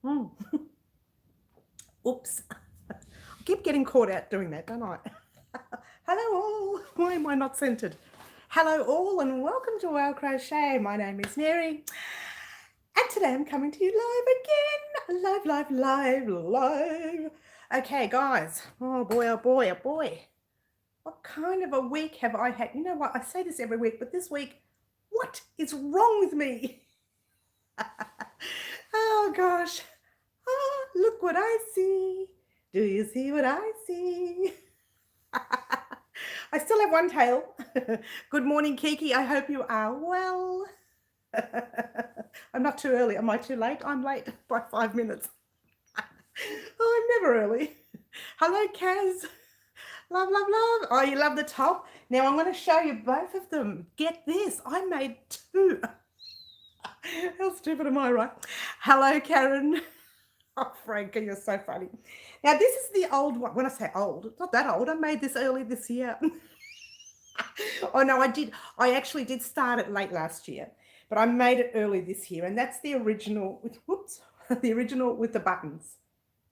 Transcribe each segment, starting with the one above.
Mm. Oops. I keep getting caught out doing that, don't I? Hello all. Why am I not centered? Hello all and welcome to Our Crochet. My name is Mary and today I'm coming to you live again. Live. Okay guys. Oh boy, oh boy, oh boy. What kind of a week have I had? You know what? I say this every week, but this week, what is wrong with me? Oh gosh. Ah, look what I see. Do you see what I see? I still have one tail. Good morning, Kiki. I hope you are well. I'm not too early. Am I too late? I'm late by 5 minutes. Oh, I'm never early. Hello, Kaz. Love. Oh, you love the top? Now I'm going to show you both of them. Get this. I made two. How stupid am I, right? Hello, Karen. Oh, Franca, you're so funny. Now, this is the old one. When I say old, it's not that old. I made this early this year. Oh, no, I did. I actually did start it late last year, but I made it early this year. And that's the original with, whoops, the original with the buttons.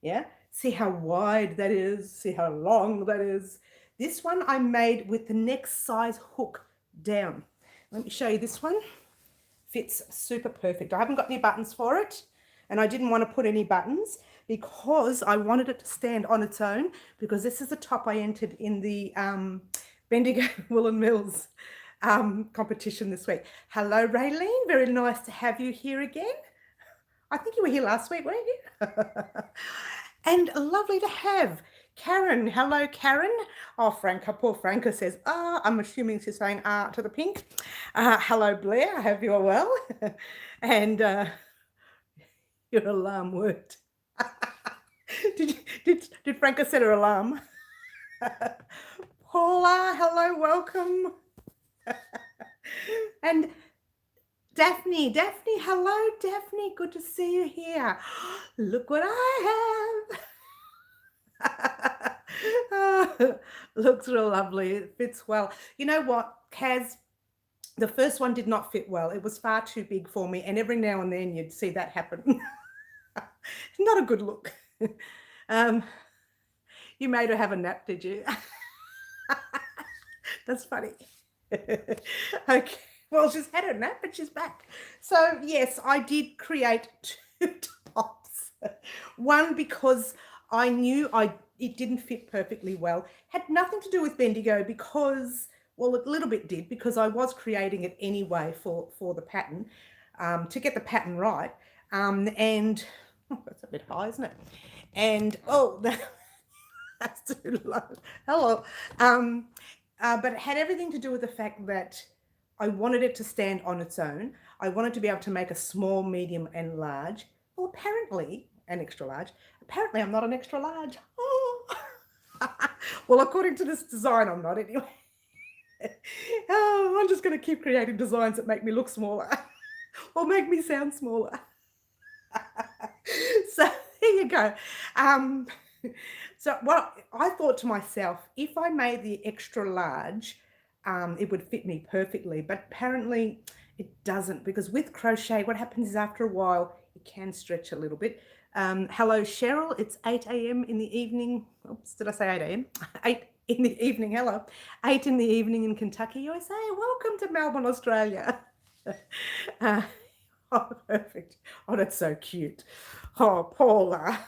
Yeah. See how wide that is. See how long that is. This one I made with the next size hook down. Let me show you this one. Fits super perfect. I haven't got any buttons for it. And I didn't want to put any buttons because I wanted it to stand on its own, because this is the top I entered in the Bendigo Woolen Mills competition this week. Hello, Raylene. Very nice to have you here again. I think you were here last week, weren't you? And lovely to have Karen. Hello, Karen. Oh, Franca, poor Franca says, I'm assuming she's saying to the pink. Hello, Blair. I hope you're well. And your alarm worked. Did Franca set her alarm? Paula, hello, welcome. And Daphne, hello, Daphne. Good to see you here. Look what I have. Oh, looks real lovely. It fits well. You know what, Kaz? The first one did not fit well. It was far too big for me, and every now and then you'd see that happen. Not a good look. You made her have a nap, did you? That's funny. Okay. Well, she's had a nap and she's back. So yes, I did create two tops. One because I knew it didn't fit perfectly well. Had nothing to do with Bendigo because, well, a little bit did, because I was creating it anyway for the pattern, to get the pattern right. And that's a bit high, isn't it? And that's too low. Hello. But it had everything to do with the fact that I wanted it to stand on its own. I wanted to be able to make a small, medium, and large. Well, apparently, an extra large. Apparently, I'm not an extra large. Oh. Well, according to this design, I'm not anyway. Oh, I'm just going to keep creating designs that make me look smaller or make me sound smaller. So there you go. So what I thought to myself, if I made the extra large, it would fit me perfectly, but apparently it doesn't, because with crochet, what happens is after a while, it can stretch a little bit. Hello, Cheryl. It's 8 a.m. in the evening. Oops, did I say 8 a.m.? 8 in the evening. Hello. 8 in the evening in Kentucky, USA. Welcome to Melbourne, Australia. Oh, perfect. Oh, that's so cute. Oh, Paula.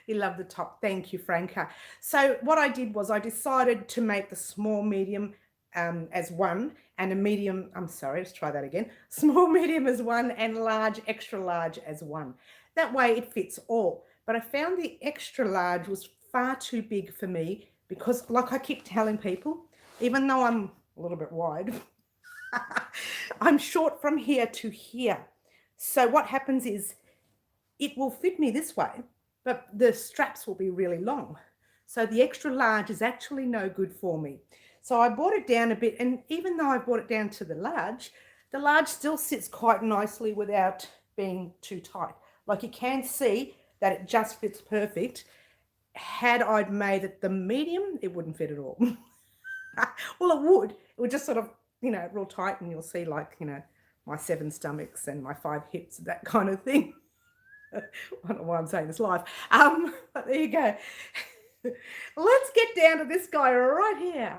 You love the top. Thank you, Franca. So what I did was I decided to make the small, medium as one, and a medium, I'm sorry, let's try that again. Small, medium as one, and large, extra large as one. That way it fits all. But I found the extra large was far too big for me because, like I keep telling people, even though I'm a little bit wide, I'm short from here to here. So what happens is it will fit me this way, but the straps will be really long. So the extra large is actually no good for me. So I brought it down a bit, and even though I brought it down to the large still sits quite nicely without being too tight. Like you can see that it just fits perfect. Had I made it the medium, it wouldn't fit at all. Well, it would. It would just sort of, real tight, and you'll see, like, my 7 stomachs and my 5 hips, that kind of thing. I don't know why I'm saying this live. But there you go. Let's get down to this guy right here.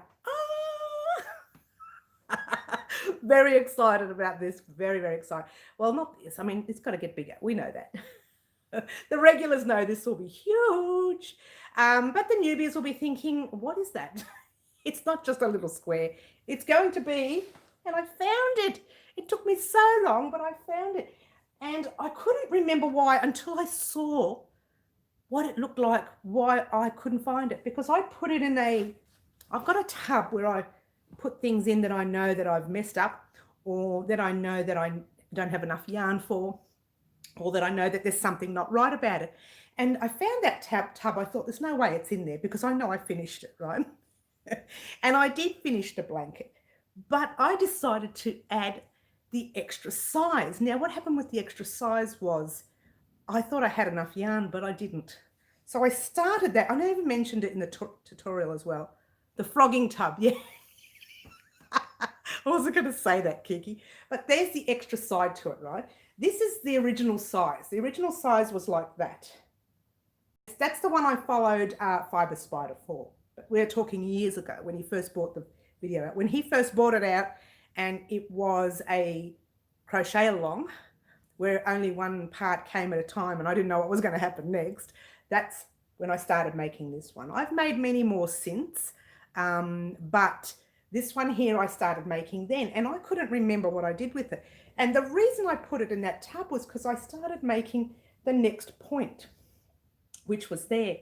Very excited about this. Very, very excited. Well, not this. I mean, it's got to get bigger. We know that. The regulars know this will be huge. But the newbies will be thinking, what is that? It's not just a little square. It's going to be, and I found it. It took me so long, but I found it. And I couldn't remember why until I saw what it looked like, why I couldn't find it. Because I put it in I've got a tub where I put things in that I know that I've messed up, or that I know that I don't have enough yarn for, or that I know that there's something not right about it. And I found that tub. I thought, there's no way it's in there, because I know I finished it, right? And I did finish the blanket, but I decided to add the extra size. Now, what happened with the extra size was I thought I had enough yarn, but I didn't. So I started that. I never mentioned it in the tutorial as well. The frogging tub, yeah. I wasn't going to say that, Kiki, but there's the extra side to it, right? This is the original size. The original size was like that. That's the one I followed Fiber Spider for. But we're talking years ago when he first bought the video out. When he first bought it out, and it was a crochet along where only one part came at a time, and I didn't know what was going to happen next. That's when I started making this one. I've made many more since, but this one here I started making then, and I couldn't remember what I did with it. And the reason I put it in that tub was because I started making the next point, which was there,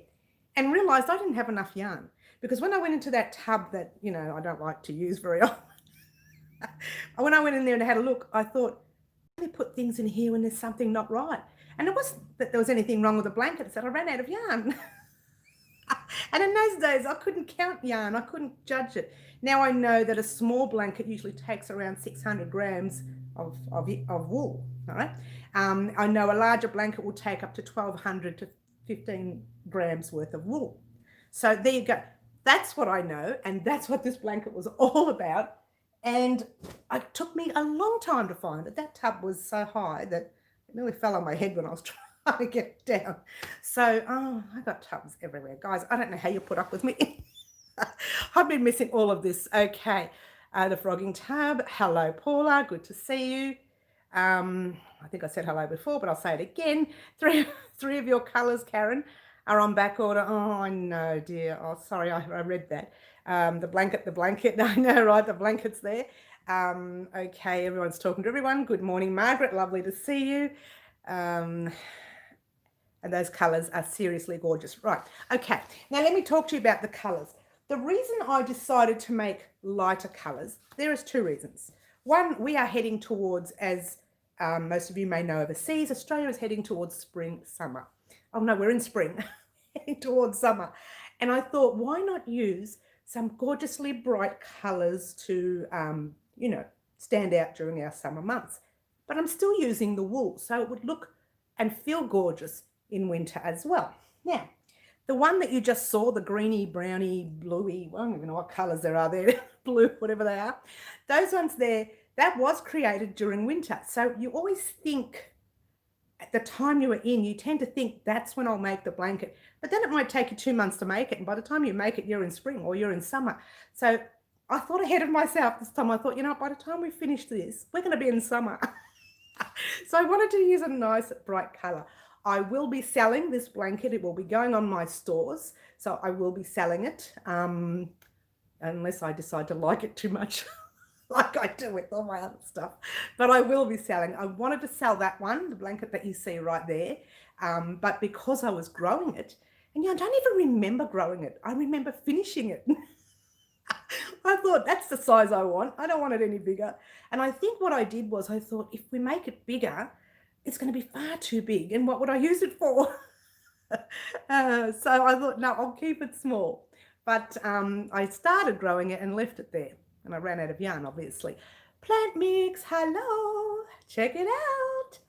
and realized I didn't have enough yarn. Because when I went into that tub that, you know, I don't like to use very often, when I went in there and had a look, I thought, I only put things in here when there's something not right. And it wasn't that there was anything wrong with the blanket, it's that I ran out of yarn. And in those days, I couldn't count yarn, I couldn't judge it. Now I know that a small blanket usually takes around 600 grams of wool, all right? I know a larger blanket will take up to 1,200 to 15 grams worth of wool. So there you go. That's what I know, and that's what this blanket was all about. And it took me a long time to find it. That tub was so high that it nearly fell on my head when I was trying to get it down. So, I got tubs everywhere. Guys, I don't know how you put up with me. I've been missing all of this. Okay, the frogging tub. Hello, Paula. Good to see you. I think I said hello before, but I'll say it again. Three of your colours, Karen, are on back order. Oh, I know, dear. Oh, sorry, I read that. The blanket. I know, right? The blanket's there. Okay, everyone's talking to everyone. Good morning, Margaret. Lovely to see you. And those colours are seriously gorgeous. Right. Okay. Now let me talk to you about the colours. The reason I decided to make lighter colours, there is two reasons. One, we are heading towards, as most of you may know overseas, Australia is heading towards spring, summer. Oh no, we're in spring, heading towards summer. And I thought, why not use some gorgeously bright colours to, you know, stand out during our summer months. But I'm still using the wool, so it would look and feel gorgeous in winter as well. Now, the one that you just saw, the greeny, browny, bluey, I don't even know what colours there are there, blue, whatever they are, those ones there, that was created during winter. So you always think, at the time you were in, you tend to think that's when I'll make the blanket. But then it might take you 2 months to make it. And by the time you make it, you're in spring or you're in summer. So I thought ahead of myself this time. I thought, you know, by the time we finish this, we're going to be in summer. So I wanted to use a nice bright colour. I will be selling this blanket. It will be going on my stores. So I will be selling it unless I decide to like it too much. Like I do with all my other stuff, but I will be selling. I wanted to sell that one, the blanket that you see right there, but because I was growing it, and I don't even remember growing it, I remember finishing it. I thought, that's the size I want. I don't want it any bigger. And I think what I did was I thought, if we make it bigger, it's going to be far too big, and what would I use it for? So I thought, no, I'll keep it small. But I started growing it and left it there. And I ran out of yarn, obviously. Plant mix, hello, check it out.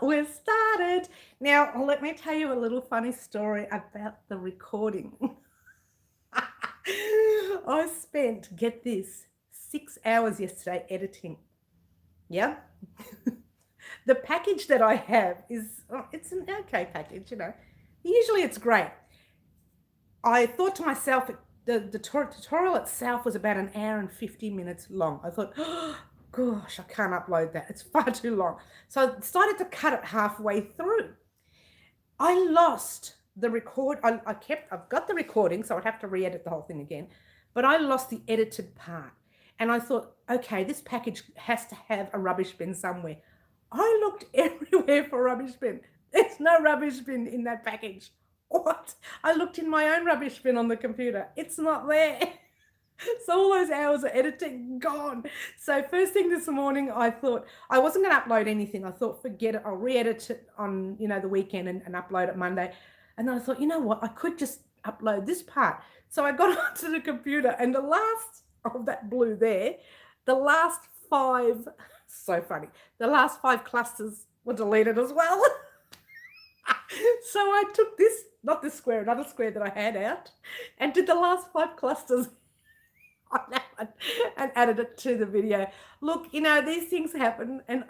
We're started. Now, let me tell you a little funny story about the recording. I spent, get this, 6 hours yesterday editing. Yeah? The package that I have is, it's an okay package, you know. Usually it's great. I thought to myself, the tutorial itself was about an hour and 50 minutes long. I thought, oh, gosh, I can't upload that. It's far too long. So I decided to cut it halfway through. I lost the record. I've got the recording, so I'd have to re-edit the whole thing again. But I lost the edited part. And I thought, okay, this package has to have a rubbish bin somewhere. I looked everywhere for a rubbish bin. There's no rubbish bin in that package. What? I looked in my own rubbish bin on the computer. It's not there. So all those hours of editing gone. So first thing this morning, I thought I wasn't going to upload anything. I thought, forget it. I'll re-edit it on, you know, the weekend and upload it Monday. And then I thought, you know what? I could just upload this part. So I got onto the computer, and the last of that blue there, the last 5, so funny, the last 5 clusters were deleted as well. So I took this, not this square, another square that I had out, and did the last 5 clusters on that one and added it to the video. Look, you know, these things happen, and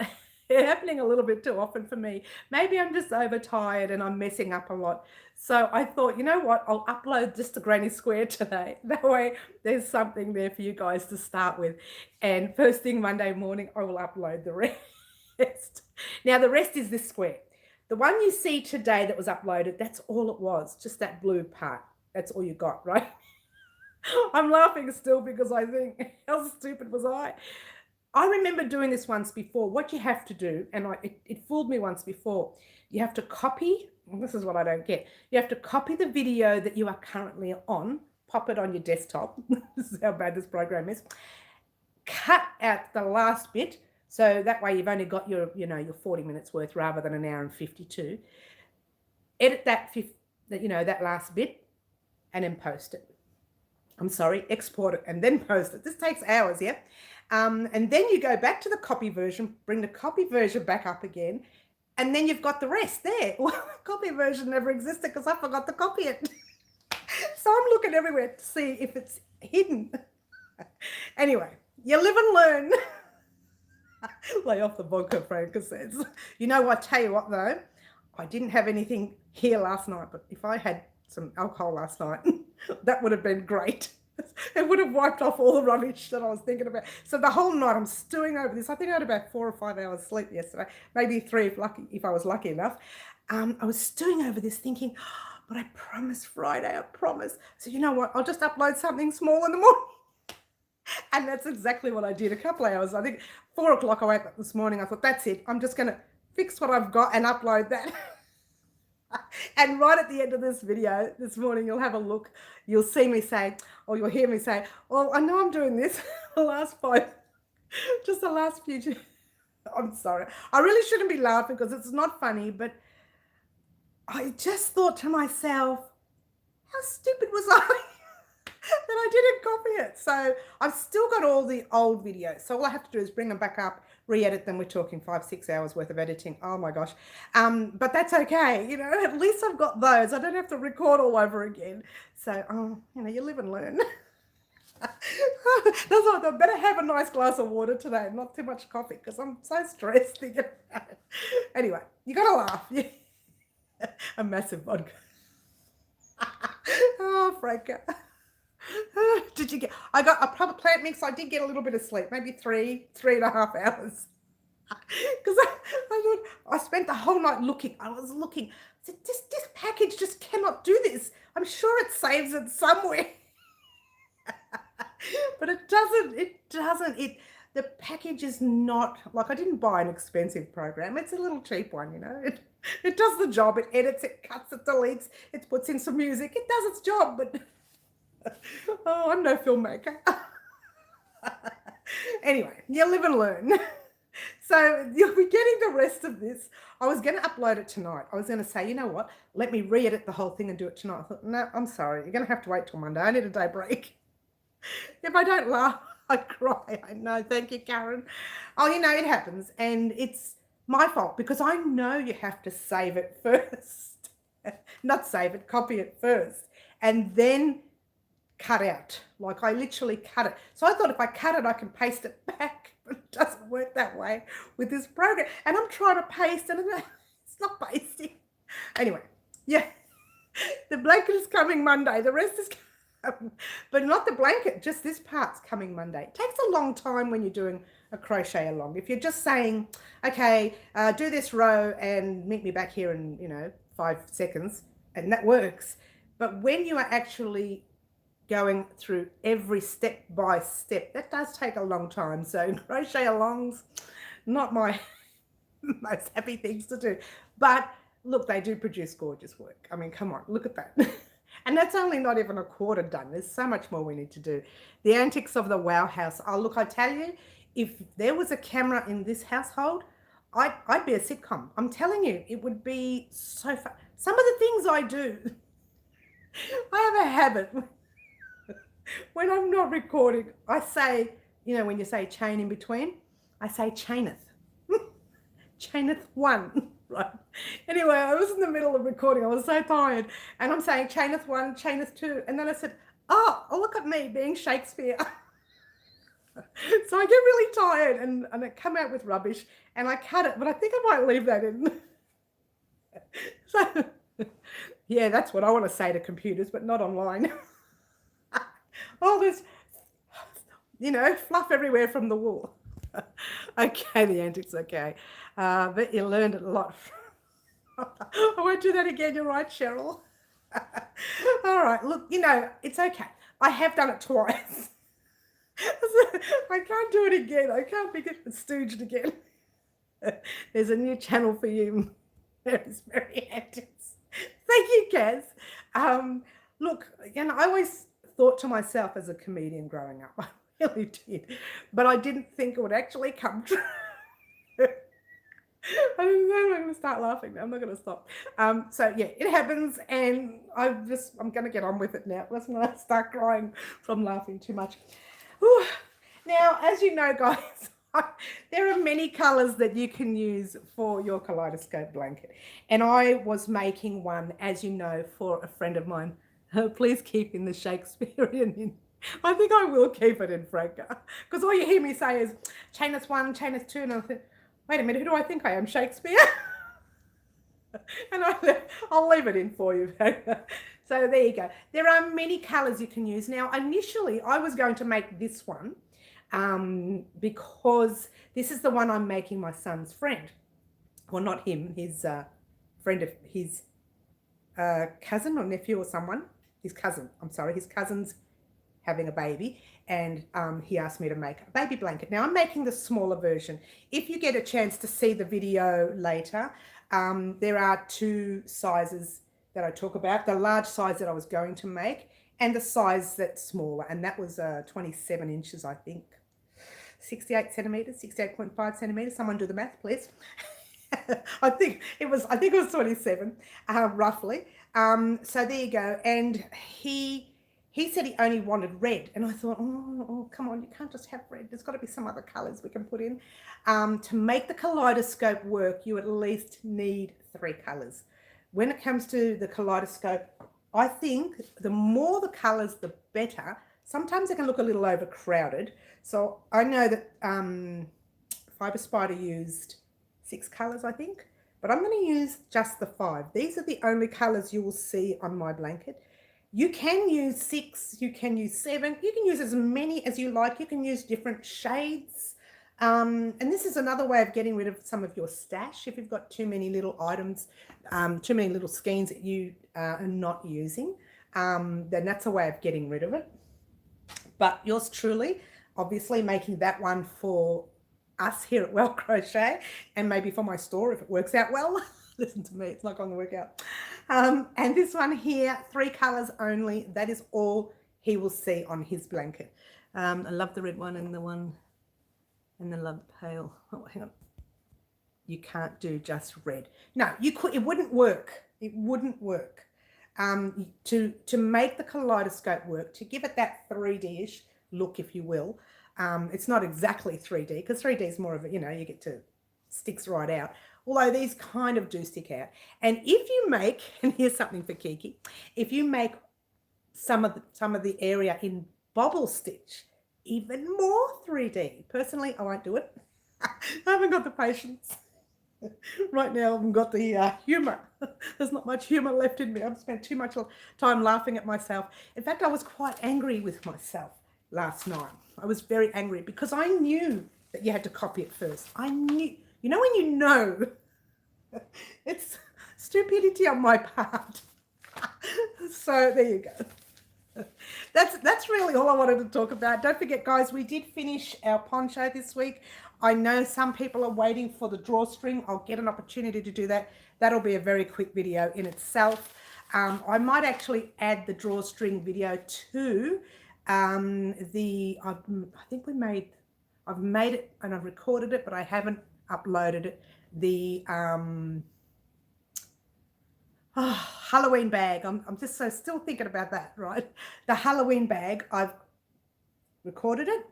they're happening a little bit too often for me. Maybe I'm just overtired and I'm messing up a lot. So I thought, you know what, I'll upload just the granny square today. That way there's something there for you guys to start with. And first thing Monday morning, I will upload the rest. Now the rest is this square. The one you see today that was uploaded, that's all it was, just that blue part. That's all you got, right? I'm laughing still because I think, how stupid was I? I remember doing this once before. What you have to do, and it fooled me once before, you have to copy, this is what I don't get, you have to copy the video that you are currently on, pop it on your desktop, this is how bad this program is, cut out the last bit, so that way you've only got your, you know, your 40 minutes worth rather than an hour and 52. Edit that, you know, that last bit, and then post it. I'm sorry, export it and then post it. This takes hours, yeah? And then you go back to the copy version, bring the copy version back up again, and then you've got the rest there. Well, the copy version never existed because I forgot to copy it. So I'm looking everywhere to see if it's hidden. Anyway, you live and learn. Lay off the vodka, Franca says. You know what, tell you what though, I didn't have anything here last night, but if I had some alcohol last night, that would have been great. It would have wiped off all the rubbish that I was thinking about. So the whole night I'm stewing over this. I think I had about 4 or 5 hours sleep yesterday, maybe 3 if I was lucky enough. I was stewing over this thinking, oh, but I promised Friday, I promised. So you know what, I'll just upload something small in the morning. And that's exactly what I did. A couple of hours, I think 4 o'clock I woke up this morning. I thought, that's it. I'm just going to fix what I've got and upload that. And right at the end of this video this morning, you'll have a look. You'll see me say, or you'll hear me say, well, I know I'm doing this the last 5, just the last few. I'm sorry. I really shouldn't be laughing because it's not funny, but I just thought to myself, how stupid was I that I didn't copy it? So I've still got all the old videos. So all I have to do is bring them back up, re-edit them. We're talking 5-6 hours worth of editing. Oh my gosh. But that's okay. You know, at least I've got those. I don't have to record all over again. So, you know, you live and learn. That's why I better have a nice glass of water today, not too much coffee, because I'm so stressed thinking about it. Anyway, you got to laugh. A massive vodka. Oh, Franca. Did you get, I got a proper plant mix. I did get a little bit of sleep, maybe 3.5 hours. Because I thought, I spent the whole night looking. I was looking. I said, this package just cannot do this. I'm sure it saves it somewhere. But it doesn't. The package is not, like, I didn't buy an expensive program. It's a little cheap one, you know. It does the job. It edits, it cuts, it deletes, it puts in some music. It does its job, but oh, I'm no filmmaker. Anyway, you live and learn. So you'll be getting the rest of this. I was going to upload it tonight. I was going to say, you know what, let me re-edit the whole thing and do it tonight. I thought, no, I'm sorry. You're going to have to wait till Monday. I need a day break. If I don't laugh, I cry. I know. Thank you, Karen. Oh, you know, it happens. And it's my fault because I know you have to save it first. Not save it, copy it first. And then cut out. Like I literally cut it. So I thought if I cut it, I can paste it back. But it doesn't work that way with this program. And I'm trying to paste and it's not pasting. Anyway, yeah, the blanket is coming Monday. The rest is coming, but not the blanket, just this part's coming Monday. It takes a long time when you're doing a crochet along. If you're just saying, okay, do this row and meet me back here in, 5 seconds, and that works. But when you are actually going through every step by step, that does take a long time. So crochet alongs, not my most happy things to do. But look, they do produce gorgeous work. I mean, come on, look at that. And that's only not even a quarter done. There's so much more we need to do. The antics of the Wow House. Oh, look, I tell you, if there was a camera in this household, I'd be a sitcom. I'm telling you, it would be so fun. Some of the things I do, I have a habit. When I'm not recording, I say, when you say chain in between, I say chaineth. Chaineth one, right? Anyway, I was in the middle of recording. I was so tired. And I'm saying chaineth one, chaineth two. And then I said, oh, look at me being Shakespeare. So I get really tired and I come out with rubbish and I cut it. But I think I might leave that in. So, yeah, that's what I want to say to computers, but not online. Oh, there's, fluff everywhere from the wool. Okay, the antics, okay. But you learned a lot. I won't do that again. You're right, Cheryl. All right, look, it's okay. I have done it twice. I can't do it again. I can't be stooged again. There's a new channel for you, Mary Antics. Thank you, Kaz. Look, I always thought to myself as a comedian growing up, I really did, but I didn't think it would actually come true. I don't know, I'm going to start laughing now. I'm not going to stop. So yeah, it happens, and I'm going to get on with it now. Let's not start crying from laughing too much. Whew. Now, as you know, guys, there are many colors that you can use for your kaleidoscope blanket, and I was making one, as you know, for a friend of mine. Please keep in the Shakespearean in. I think I will keep it in Franca, because all you hear me say is chaineth one, chaineth two, and I think, wait a minute, who do I think I am, Shakespeare? And I'll leave it in for you. So there you go. There are many colors you can use. Now, initially, I was going to make this one because this is the one I'm making my son's friend. Well, not him, his friend of his cousin or nephew or someone. His cousin's having a baby, and he asked me to make a baby blanket. Now I'm making the smaller version. If you get a chance to see the video later, there are 2 sizes that I talk about, the large size that I was going to make and the size that's smaller, and that was 27 inches, I think, 68 centimeters, 68.5 centimeters. Someone do the math, please. I think it was 27, roughly. So there you go. And he said he only wanted red, and I thought, oh, come on, you can't just have red. There's got to be some other colors we can put in. To make the kaleidoscope work, you at least need 3 colors. When it comes to the kaleidoscope, I think the more the colors, the better. Sometimes they can look a little overcrowded. So I know that Fiber Spider used 6 colors, I think, but I'm going to use just the 5. These are the only colors you will see on my blanket. You can use 6, you can use 7, you can use as many as you like. You can use different shades. And this is another way of getting rid of some of your stash. If you've got too many little items, too many little skeins that you are not using, then that's a way of getting rid of it. But yours truly, obviously making that one for us here at Well Crochet, and maybe for my store if it works out well. Listen to me, it's not going to work out. And this one here, 3 colors only. That is all he will see on his blanket. I love the red one and the one and the love pale. Oh, hang on. You can't do just red. No, you could. It wouldn't work. It wouldn't work. To make the kaleidoscope work, to give it that 3D-ish look, if you will. It's not exactly 3D, because 3D is more of a, you get to sticks right out. Although these kind of do stick out. And if you make, and here's something for Kiki, if you make some of the area in bobble stitch, even more 3D. Personally, I won't do it. I haven't got the patience. Right now, I haven't got the humour. There's not much humour left in me. I've spent too much time laughing at myself. In fact, I was quite angry with myself last night. I was very angry because I knew that you had to copy it first. I knew, you know, when you know, it's stupidity on my part. So there you go. That's really all I wanted to talk about. Don't forget, guys, we did finish our poncho this week. I know some people are waiting for the drawstring. I'll get an opportunity to do that. That'll be a very quick video in itself. I might actually add the drawstring video to I think I've made it and I've recorded it, but I haven't uploaded it. The Halloween bag. I'm just still thinking about that, right? The Halloween bag, I've recorded it.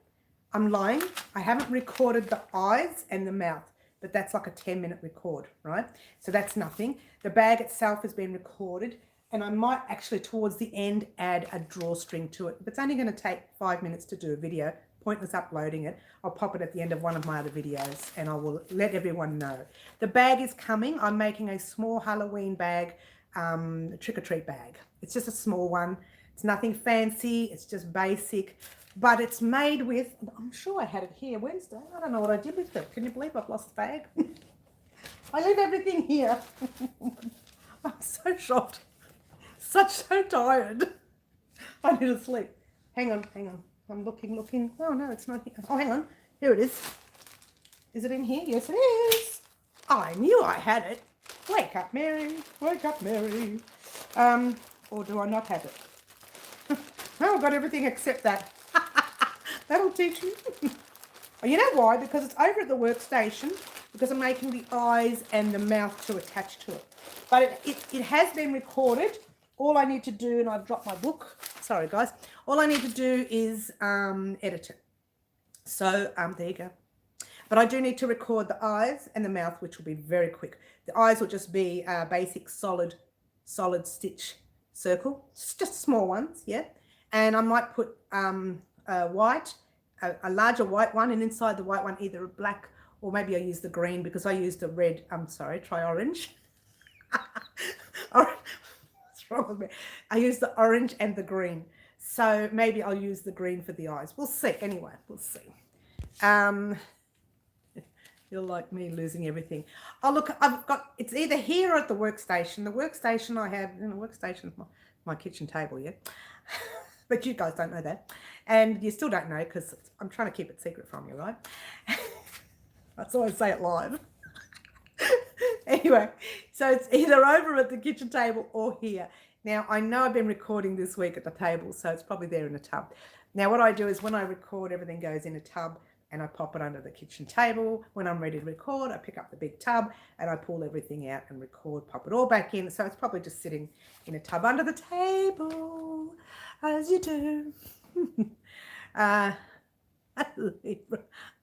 I'm lying. I haven't recorded the eyes and the mouth, but that's like a 10-minute record, right? So that's nothing. The bag itself has been recorded, and I might actually towards the end add a drawstring to it. If it's only going to take 5 minutes to do a video, pointless uploading it. I'll pop it at the end of one of my other videos, and I will let everyone know. The bag is coming. I'm making a small Halloween bag, trick-or-treat bag. It's just a small one. It's nothing fancy. It's just basic. But it's made with, I'm sure I had it here Wednesday. I don't know what I did with it. Can you believe I've lost the bag? I leave everything here. I'm so shocked. So tired. I need to sleep. Hang on. I'm looking. Oh, no, it's not here. Oh, hang on. Here it is. Is it in here? Yes, it is. I knew I had it. Wake up, Mary. Wake up, Mary. Or do I not have it? No, I've got everything except that. That'll teach you. You know why? Because it's over at the workstation, because I'm making the eyes and the mouth to attach to it. But it has been recorded. All I need to do, and I've dropped my book. Sorry, guys. All I need to do is edit it. So there you go. But I do need to record the eyes and the mouth, which will be very quick. The eyes will just be a basic solid stitch circle, just small ones, yeah. And I might put a larger white one, and inside the white one either a black, or maybe I use the green, because I used the red. I'm sorry, try orange. What's wrong with me? I use the orange and the green, so maybe I'll use the green for the eyes. We'll see. Anyway, we'll see. You're like me, losing everything. Oh, look, it's either here or at the workstation. The workstation I have, workstation's my kitchen table, yeah. But you guys don't know that. And you still don't know, because I'm trying to keep it secret from you, right? That's why I say it live. Anyway, so it's either over at the kitchen table or here. Now, I know I've been recording this week at the table, so it's probably there in a tub. Now, what I do is when I record, everything goes in a tub, and I pop it under the kitchen table. When I'm ready to record, I pick up the big tub and I pull everything out and record, pop it all back in. So it's probably just sitting in a tub under the table, as you do. I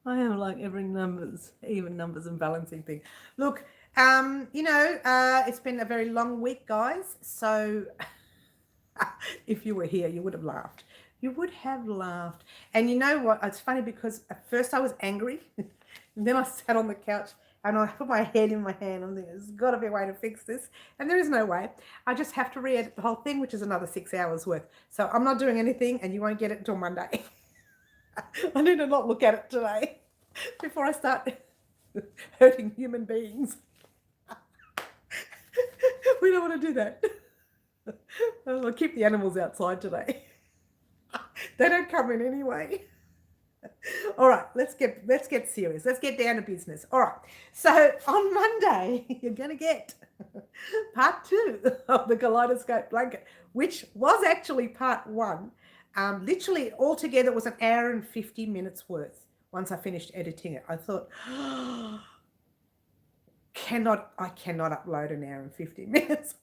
am like every even numbers and balancing thing. Look, it's been a very long week, guys. So if you were here, you would have laughed. You would have laughed. And you know what? It's funny because at first I was angry. And then I sat on the couch and I put my head in my hand. I'm thinking, there's got to be a way to fix this. And there is no way. I just have to re-edit the whole thing, which is another 6 hours worth. So I'm not doing anything, and you won't get it until Monday. I need to not look at it today before I start hurting human beings. We don't want to do that. I'll keep the animals outside today. They don't come in anyway. All right, let's get serious. Let's get down to business. All right. So on Monday, you're going to get part 2 of the kaleidoscope blanket, which was actually part 1. Literally altogether it was an hour and 50 minutes worth. Once I finished editing it, I thought, I cannot upload an hour and 50 minutes.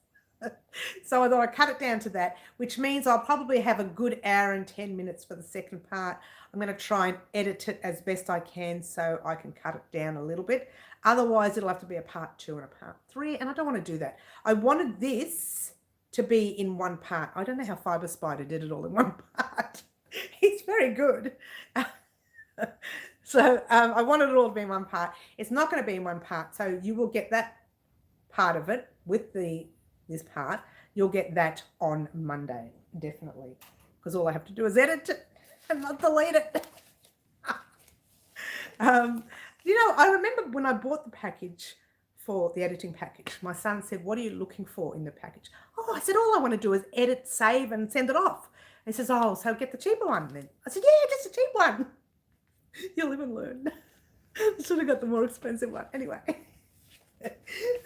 So I thought I'd cut it down to that, which means I'll probably have a good hour and 10 minutes for the second part. I'm going to try and edit it as best I can so I can cut it down a little bit. Otherwise, it'll have to be a part 2 and a part 3, and I don't want to do that. I wanted this to be in one part. I don't know how Fiber Spider did it all in one part. He's very good. So I wanted it all to be in one part. It's not going to be in one part. So you will get that part of it with this part. You'll get that on Monday, definitely. Because all I have to do is edit it and not delete it. I remember when I bought the package for the editing package, my son said, "What are you looking for in the package?" Oh, I said, "All I want to do is edit, save, and send it off." He says, "Oh, so get the cheaper one then." I said, "Yeah, just a cheap one." You'll live and learn. I should have got the more expensive one. Anyway.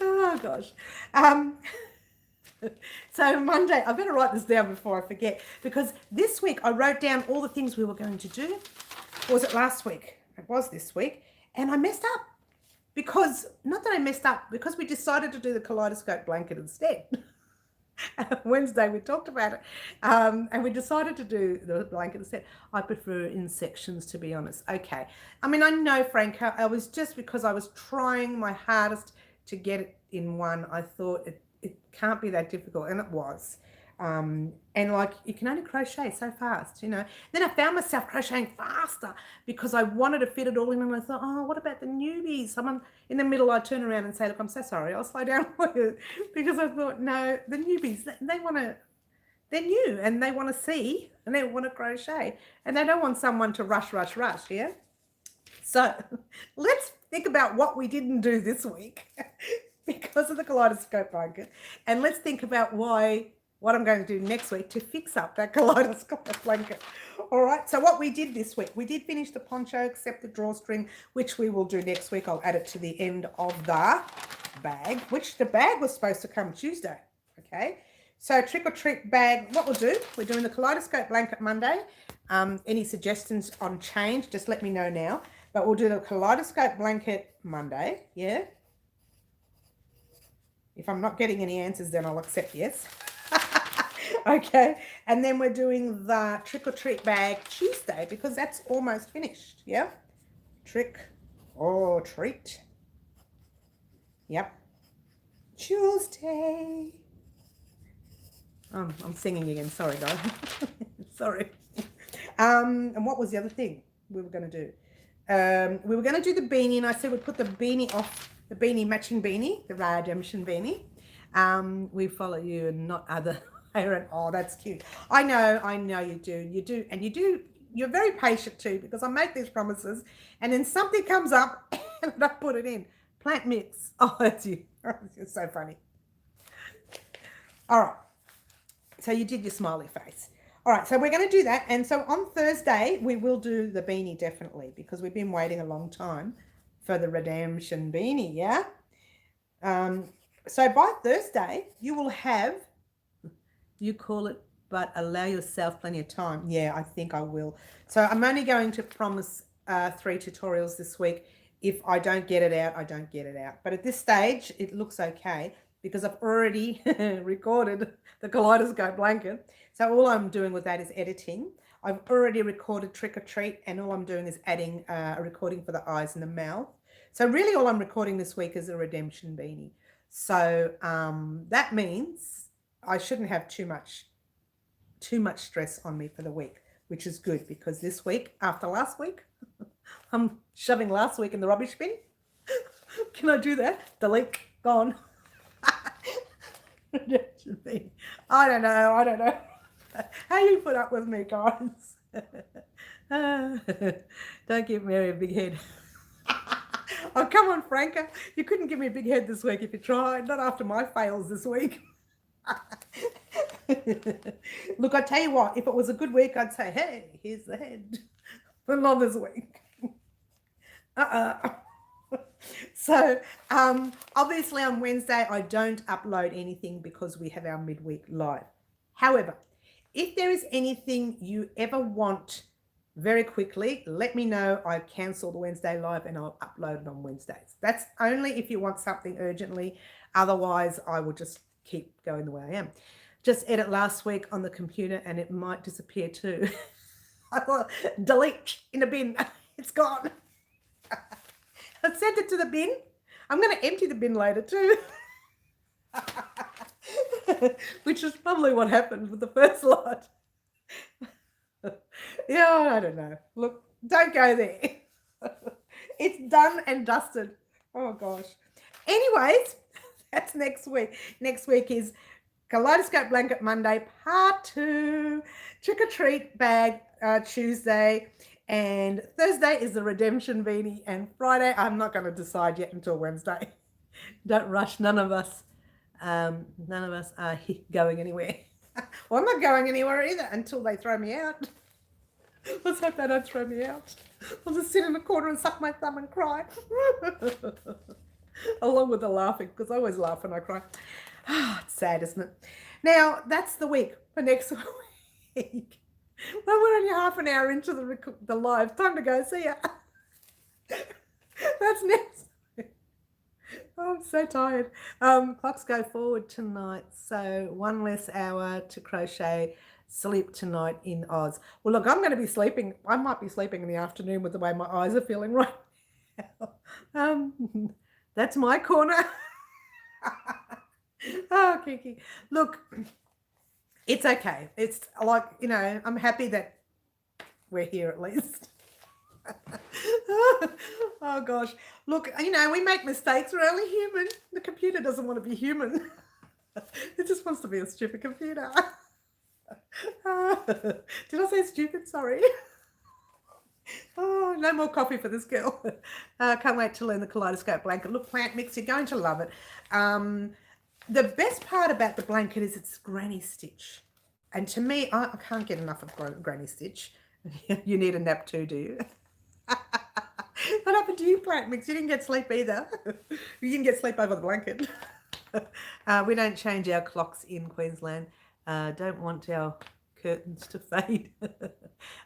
Oh, gosh. So Monday, I better write this down before I forget, because this week I wrote down all the things we were going to do. Or was it last week? It was this week. And I messed up. Because, not that I messed up, because we decided to do the kaleidoscope blanket instead. Wednesday we talked about it, and we decided to do the blanket instead. I prefer in sections, to be honest. Okay. I mean, I know, Franco, I was just because I was trying my hardest to get it in one. I thought it can't be that difficult, and it was. And like, you can only crochet so fast, Then I found myself crocheting faster because I wanted to fit it all in, and I thought, oh, what about the newbies? Someone in the middle, I'd turn around and say, "Look, I'm so sorry, I'll slow down for you," because I thought, no, the newbies, they're new and they want to see and they want to crochet and they don't want someone to rush, yeah? So let's think about what we didn't do this week because of the kaleidoscope blanket, and let's think about what I'm going to do next week to fix up that kaleidoscope blanket. All right, so what we did this week, we did finish the poncho except the drawstring, which we will do next week. I'll add it to the end of the bag, which the bag was supposed to come Tuesday, okay? So trick or treat bag, what we'll do, we're doing the kaleidoscope blanket Monday. Any suggestions on change, just let me know now. But we'll do the kaleidoscope blanket Monday, yeah? If I'm not getting any answers, then I'll accept yes. Okay, and then we're doing the trick or treat bag Tuesday because that's almost finished. Yeah, trick or treat. Yep, Tuesday. I'm singing again. Sorry, guys. Sorry. And what was the other thing we were going to do? We were going to do the beanie, and I said we'd put the beanie off, the beanie matching beanie, the redemption beanie. We follow you and not other. Aaron, oh, that's cute. I know you do, and you're very patient too, because I make these promises and then something comes up and I put it in. Plant mix. Oh, that's you. You're so funny. All right. So you did your smiley face. All right, so we're going to do that. And so on Thursday, we will do the beanie definitely, because we've been waiting a long time for the redemption beanie, yeah? So by Thursday, you will have, you call it, but allow yourself plenty of time. Yeah, I think I will. So I'm only going to promise 3 tutorials this week. If I don't get it out, I don't get it out. But at this stage, it looks okay because I've already recorded the kaleidoscope blanket. So all I'm doing with that is editing. I've already recorded trick or treat, and all I'm doing is adding a recording for the eyes and the mouth. So really all I'm recording this week is a redemption beanie. So that means I shouldn't have too much stress on me for the week, which is good, because this week, after last week, I'm shoving last week in the rubbish bin. Can I do that? Delete, gone. I don't know. How you put up with me, guys? Don't give Mary a big head. Oh, come on, Franca. You couldn't give me a big head this week if you tried. Not after my fails this week. Look, I tell you what, if it was a good week, I'd say, hey, here's the head. But not this week. So, obviously on Wednesday, I don't upload anything because we have our midweek live. However, if there is anything you ever want very quickly, let me know. I cancel the Wednesday live and I'll upload it on Wednesdays. That's only if you want something urgently. Otherwise, I will just keep going the way I am. Just edit last week on the computer and it might disappear too. I thought, delete in the bin. It's gone. I sent it to the bin. I'm going to empty the bin later too. which is probably what happened with the first lot. Yeah, I don't know. Look, don't go there. It's done and dusted. Oh gosh. Anyways, that's next week. Next week is Kaleidoscope Blanket Monday, part 2, Trick or Treat Bag Tuesday, and Thursday is the Redemption Beanie, and Friday I'm not going to decide yet until Wednesday. Don't rush. None of us are going anywhere. Well, I'm not going anywhere either until they throw me out. Let's hope they don't throw me out. I'll just sit in the corner and suck my thumb and cry. Along with the laughing, because I always laugh when I cry. It's sad, isn't it? Now, that's the week for next week. Well, we're only half an hour into the live. Time to go. See ya. That's next. Oh, I'm so tired. Clocks go forward tonight, so 1 less hour to crochet. Sleep tonight in Oz. Well, look, I'm going to be sleeping. I might be sleeping in the afternoon with the way my eyes are feeling right now. That's my corner. Oh, Kiki. Look, it's okay. It's like, you know, I'm happy that we're here at least. Oh gosh. Look, you know, we make mistakes. We're only human. The computer doesn't want to be human. It just wants to be a stupid computer. Did I say stupid? Sorry. Oh, no more coffee for this girl. Can't wait to learn the kaleidoscope blanket. Look, plant mix, you're going to love it. The best part about the blanket is it's granny stitch. And to me, I can't get enough of granny stitch. You need a nap too, do you? What happened to you, plant mix? You didn't get sleep either. You didn't get sleep over the blanket. We don't change our clocks in Queensland. Don't want our curtains to fade.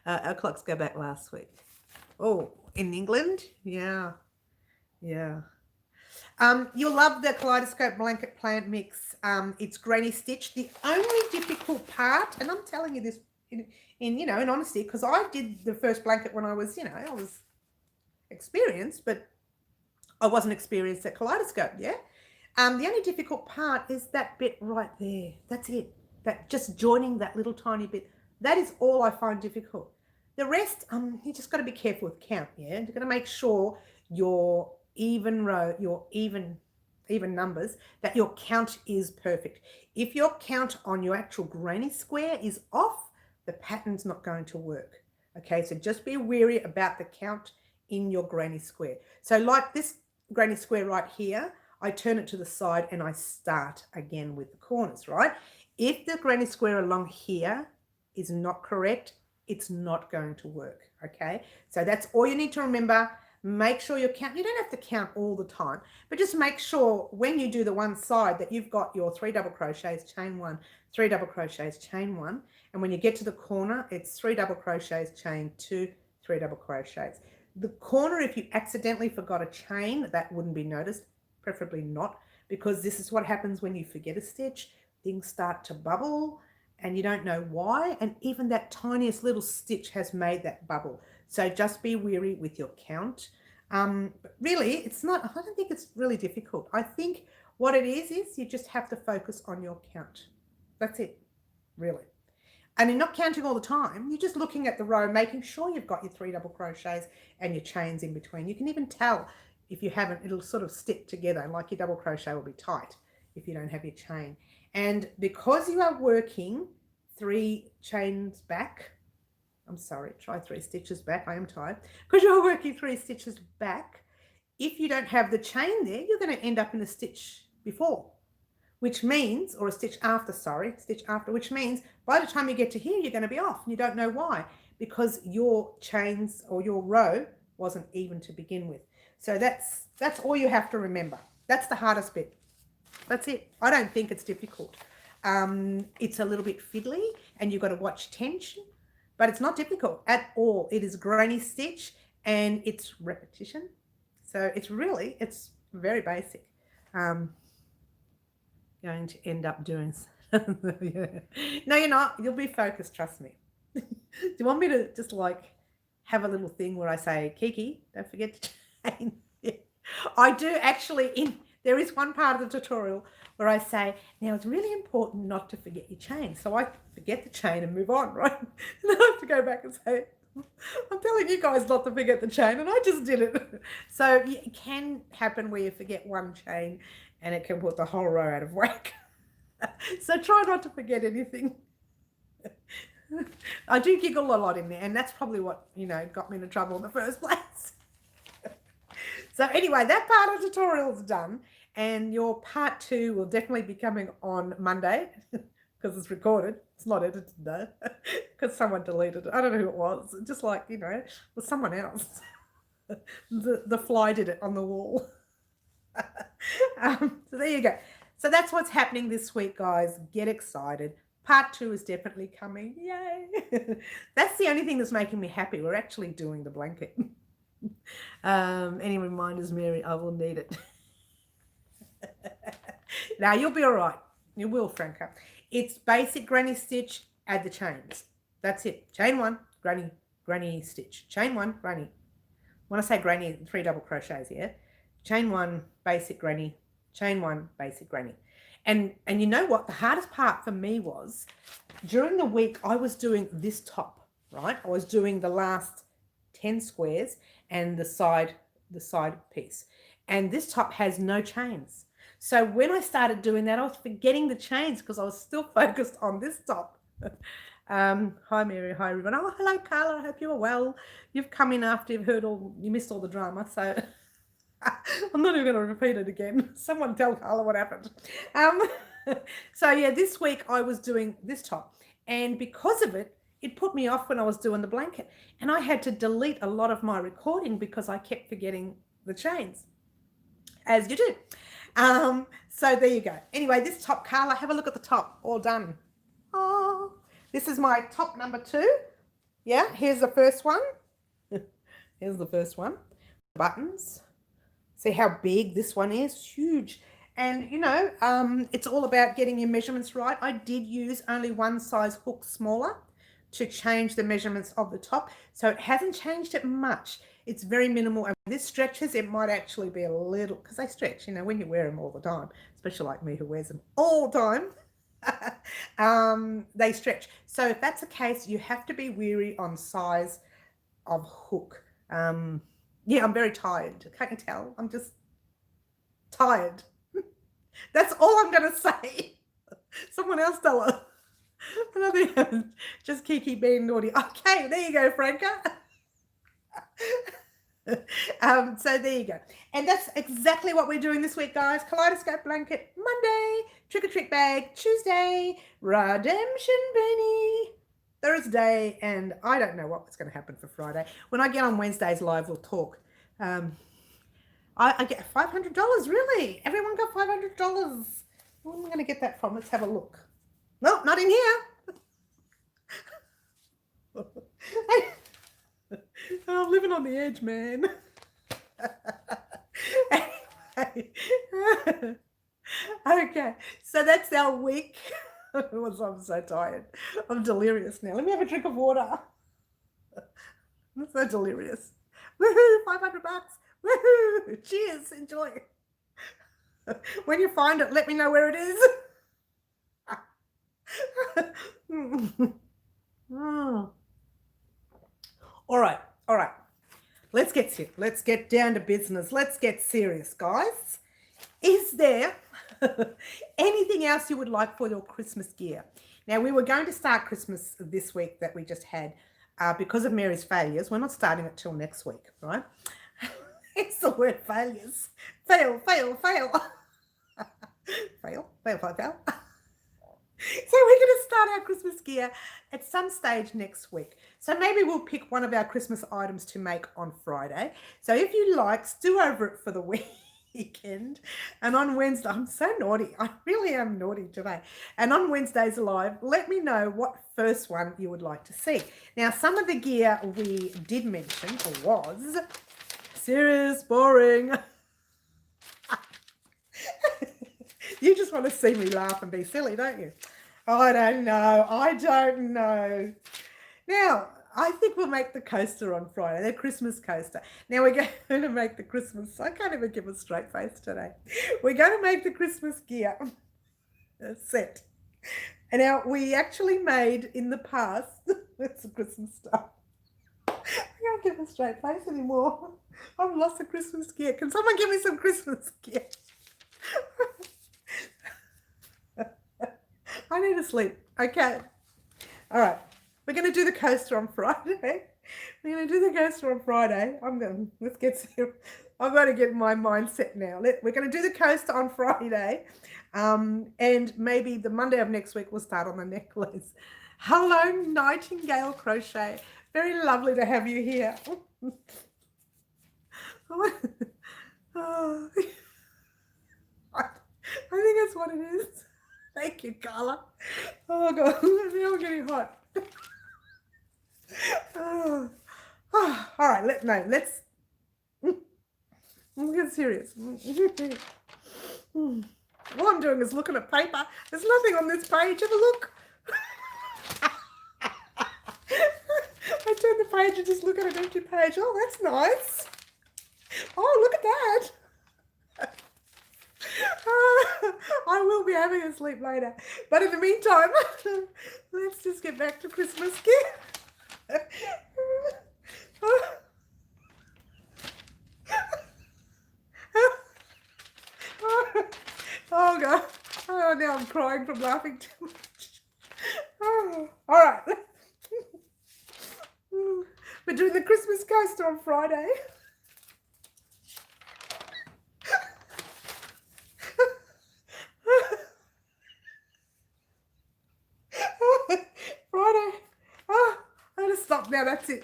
Our clocks go back last week. Oh, in England? Yeah. You'll love the kaleidoscope blanket plant mix. It's granny stitch. The only difficult part, and I'm telling you this in honesty, because I did the first blanket when I was, I was experienced, but I wasn't experienced at kaleidoscope. Yeah. The only difficult part is that bit right there. That's it. That just joining that little tiny bit. That is all I find difficult. The rest, you just got to be careful with count. Yeah. You've got to make sure your even row, your even numbers, that your count is perfect. If your count on your actual granny square is off, the pattern's not going to work. Okay, so just be wary about the count in your granny square. So like this granny square right here, I turn it to the side and I start again with the corners, right? If the granny square along here is not correct, it's not going to work. Okay, so that's all you need to remember. Make sure you count. You don't have to count all the time, but just make sure when you do the one side that you've got your 3 double crochets, chain 1, 3 double crochets, chain 1, and when you get to the corner, it's 3 double crochets, chain 2, 3 double crochets. The corner, if you accidentally forgot a chain, that wouldn't be noticed, preferably not, because this is what happens when you forget a stitch. Things start to bubble and you don't know why, and even that tiniest little stitch has made that bubble. So just be wary with your count. But really, it's not, I don't think it's really difficult. I think what it is you just have to focus on your count. That's it, really. And you're not counting all the time. You're just looking at the row, making sure you've got your 3 double crochets and your chains in between. You can even tell if you haven't, it'll sort of stick together, like your double crochet will be tight if you don't have your chain. And because you are working 3 chains back, I'm sorry, try 3 stitches back. I am tired. Because you're working 3 stitches back, if you don't have the chain there, you're going to end up in the stitch before, which means, or a stitch after, which means by the time you get to here, you're going to be off. And you don't know why, because your chains or your row wasn't even to begin with. So that's all you have to remember. That's the hardest bit. That's it. I don't think it's difficult. It's a little bit fiddly and you've got to watch tension. But it's not difficult at all. It is granny stitch and it's repetition. So it's very basic. Going to end up doing. Yeah. No, you're not. You'll be focused, trust me. Do you want me to just like have a little thing where I say, Kiki, don't forget to chain? Yeah. I do actually, there is one part of the tutorial where I say, now it's really important not to forget your chain. So I forget the chain and move on, right? And then I have to go back and say, I'm telling you guys not to forget the chain, and I just did it. So it can happen where you forget one chain and it can put the whole row out of whack. So try not to forget anything. I do giggle a lot in there, and that's probably what, got me into trouble in the first place. So anyway, that part of the tutorial is done, and your part 2 will definitely be coming on Monday because it's recorded. It's not edited though, because someone deleted it. I don't know who it was. Just like, it was someone else. The fly did it on the wall. So there you go. So that's what's happening this week, guys. Get excited. Part 2 is definitely coming. Yay. That's the only thing that's making me happy. We're actually doing the blanket. Any reminders, Mary? I will need it. Now, you'll be all right. You will, Franca. It's basic granny stitch, add the chains. That's it. Chain 1, granny stitch. Chain 1, granny. When I say granny, 3 double crochets here. Chain 1, basic granny. Chain 1, basic granny. And you know what? The hardest part for me was during the week I was doing this top, right? I was doing the last 10 squares and the side piece. And this top has no chains. So when I started doing that, I was forgetting the chains because I was still focused on this top. Hi Mary, hi everyone. Oh, hello Carla, I hope you are well. You've come in after you missed all the drama, so I'm not even going to repeat it again. Someone tell Carla what happened. So yeah, this week I was doing this top, and because of it, it put me off when I was doing the blanket, and I had to delete a lot of my recording because I kept forgetting the chains, as you do. So there you go. Anyway, this top, Carla, have a look at the top, all done. Oh, this is my top number 2. Yeah, here's the first one. Here's the first one. Buttons. See how big this one is? Huge. And it's all about getting your measurements right. I did use only one size hook smaller to change the measurements of the top, so it hasn't changed it much. It's very minimal, and this stretches. It might actually be a little, because they stretch, when you wear them all the time, especially like me who wears them all the time. They stretch. So if that's the case, you have to be wary on size of hook. Yeah, I'm very tired. Can't you tell? I'm just tired. That's all I'm going to say. Someone else tell her. I think just Kiki being naughty. Okay, there you go, Franca. So there you go. And that's exactly what we're doing this week, guys. Kaleidoscope blanket Monday, trick or treat bag Tuesday, redemption beanie Thursday, and I don't know what's going to happen for Friday. When I get on Wednesdays live, we'll talk. I get $500, really? Everyone got $500. Where am I going to get that from? Let's have a look. No, not in here. I'm living on the edge, man. Anyway. Okay, so that's our week. I'm so tired. I'm delirious now. Let me have a drink of water. I'm so delirious. Woohoo, $500. Woohoo, cheers, enjoy. When you find it, let me know where it is. All right. Let's get down to business. Let's get serious, guys. Is there anything else you would like for your Christmas gear? Now, we were going to start Christmas this week that we just had because of Mary's failures. We're not starting it till next week, right? It's the word failures. Fail. Fail. So we're going to start our Christmas gear at some stage next week. So maybe we'll pick one of our Christmas items to make on Friday. So if you like, stew over it for the weekend. And on Wednesday, I'm so naughty. I really am naughty today. And on Wednesday's live, let me know what first one you would like to see. Now, some of the gear we did mention was serious, boring. You just want to see me laugh and be silly, don't you? I don't know. Now, I think we'll make the coaster on Friday, the Christmas coaster. Now we're going to make the Christmas, I can't even give a straight face today. We're going to make the Christmas gear set. And now we actually made in the past, it's the Christmas stuff. I can't give a straight face anymore. I've lost the Christmas gear. Can someone give me some Christmas gear? I need to sleep. Okay. All right. We're going to do the coaster on Friday. We're going to do the coaster on Friday. Let's get serious. I've got to get my mindset now. We're going to do the coaster on Friday. And maybe the Monday of next week we'll start on the necklace. Hello, Nightingale Crochet. Very lovely to have you here. Oh, I think that's what it is. Thank you, Carla. Oh, God. Now I'm getting hot. Oh. Oh, all right, let's get serious. All I'm doing is looking at paper. There's nothing on this page. Have a look. I turn the page and just look at an empty page. Oh, that's nice. Oh, look at that. I will be having a sleep later. But in the meantime, let's just get back to Christmas gear. Oh, God. Oh, now I'm crying from laughing too much. Oh, all right. We're doing the Christmas coaster on Friday. Friday. Oh, I'm going to stop now. That's it.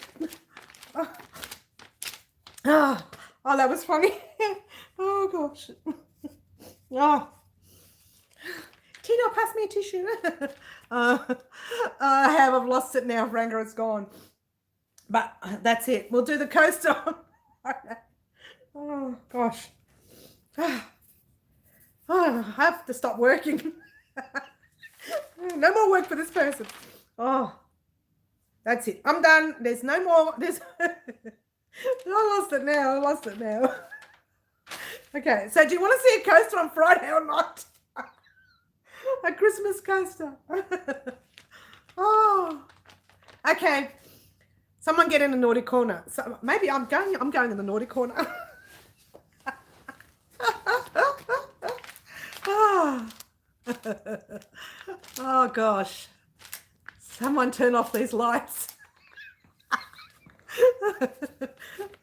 Oh, that was funny. Oh, gosh. Oh. Tina, pass me a tissue. I have. I've lost it now. Franca, it's gone. But that's it. We'll do the coaster. Oh, gosh. Oh, I have to stop working. No more work for this person. Oh, that's it. I'm done. There's no more. I lost it now. Okay, so do you want to see a coaster on Friday or not? A Christmas coaster. Oh, okay. Someone get in the naughty corner. So maybe I'm going in the naughty corner. Oh. Oh, gosh. Someone turn off these lights.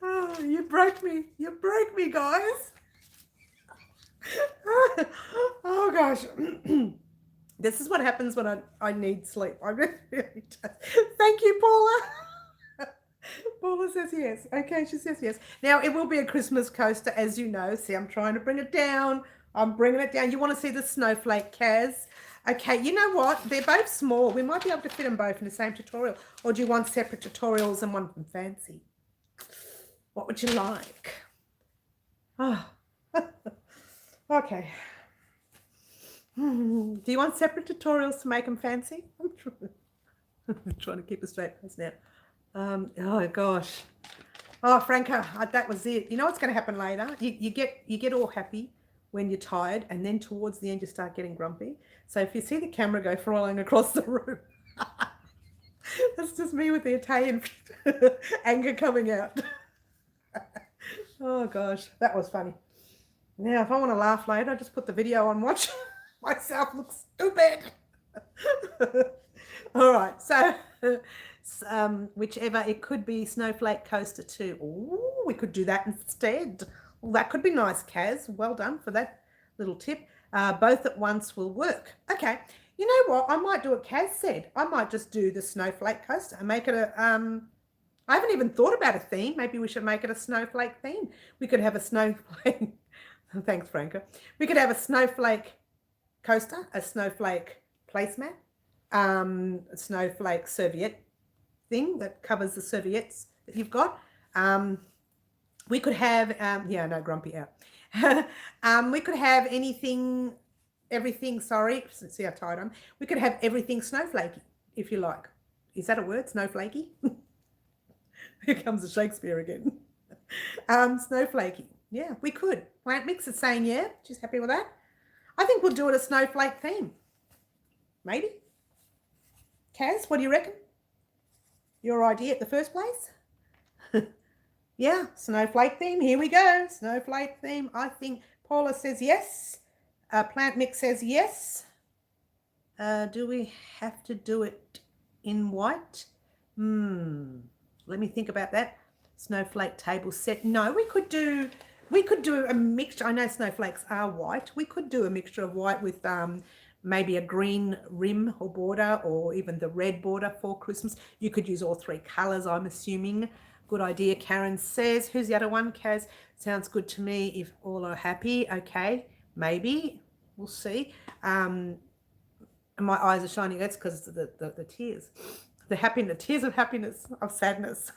Oh, you broke me. You broke me, guys. Oh, gosh. This is what happens when I need sleep. I really do. Thank you, Paula. Paula says yes. Okay, she says yes. Now, it will be a Christmas coaster, as you know. See, I'm trying to bring it down. I'm bringing it down. You want to see the snowflake, Kaz? Okay, you know what? They're both small. We might be able to fit them both in the same tutorial. Or do you want separate tutorials and one from fancy? What would you like? Oh. Okay. Do you want separate tutorials to make them fancy? I'm trying to keep a straight face now. Oh, gosh. Oh, Franca, that was it. You know what's going to happen later? You get all happy when you're tired, and then towards the end you start getting grumpy. So if you see the camera go flying across the room, that's just me with the Italian anger coming out. Oh, gosh, that was funny. Now, if I want to laugh later, I just put the video on, watch myself look stupid. All right, so whichever, it could be Snowflake Coaster too. Ooh, we could do that instead. Well, that could be nice, Kaz. Well done for that little tip. Both at once will work. Okay, you know what? I might do what Kaz said. I might just do the Snowflake Coaster and make it a, I haven't even thought about a theme. Maybe we should make it a snowflake theme. We could have a snowflake. Thanks, Franca. We could have a snowflake coaster, a snowflake placemat, a snowflake serviette thing that covers the serviettes that you've got. We could have, yeah, no, grumpy out. We could have everything, sorry, see how tired I am. We could have everything snowflakey, if you like. Is that a word, snowflakey? Here comes the Shakespeare again. Snowflakey. Yeah, we could. Plant Mix is saying yeah. She's happy with that. I think we'll do it a snowflake theme. Maybe. Kaz, what do you reckon? Your idea at the first place? Yeah, snowflake theme. Here we go. Snowflake theme. I think Paula says yes. Plant Mix says yes. Do we have to do it in white? Let me think about that. Snowflake table set. No, we could do a mixture. I know snowflakes are white. We could do a mixture of white with maybe a green rim or border, or even the red border for Christmas. You could use all three colors, I'm assuming. Good idea, Karen says. Who's the other one? Kaz, sounds good to me if all are happy. Okay, maybe. We'll see. My eyes are shining. That's because of the tears. The happiness, tears of happiness, of sadness,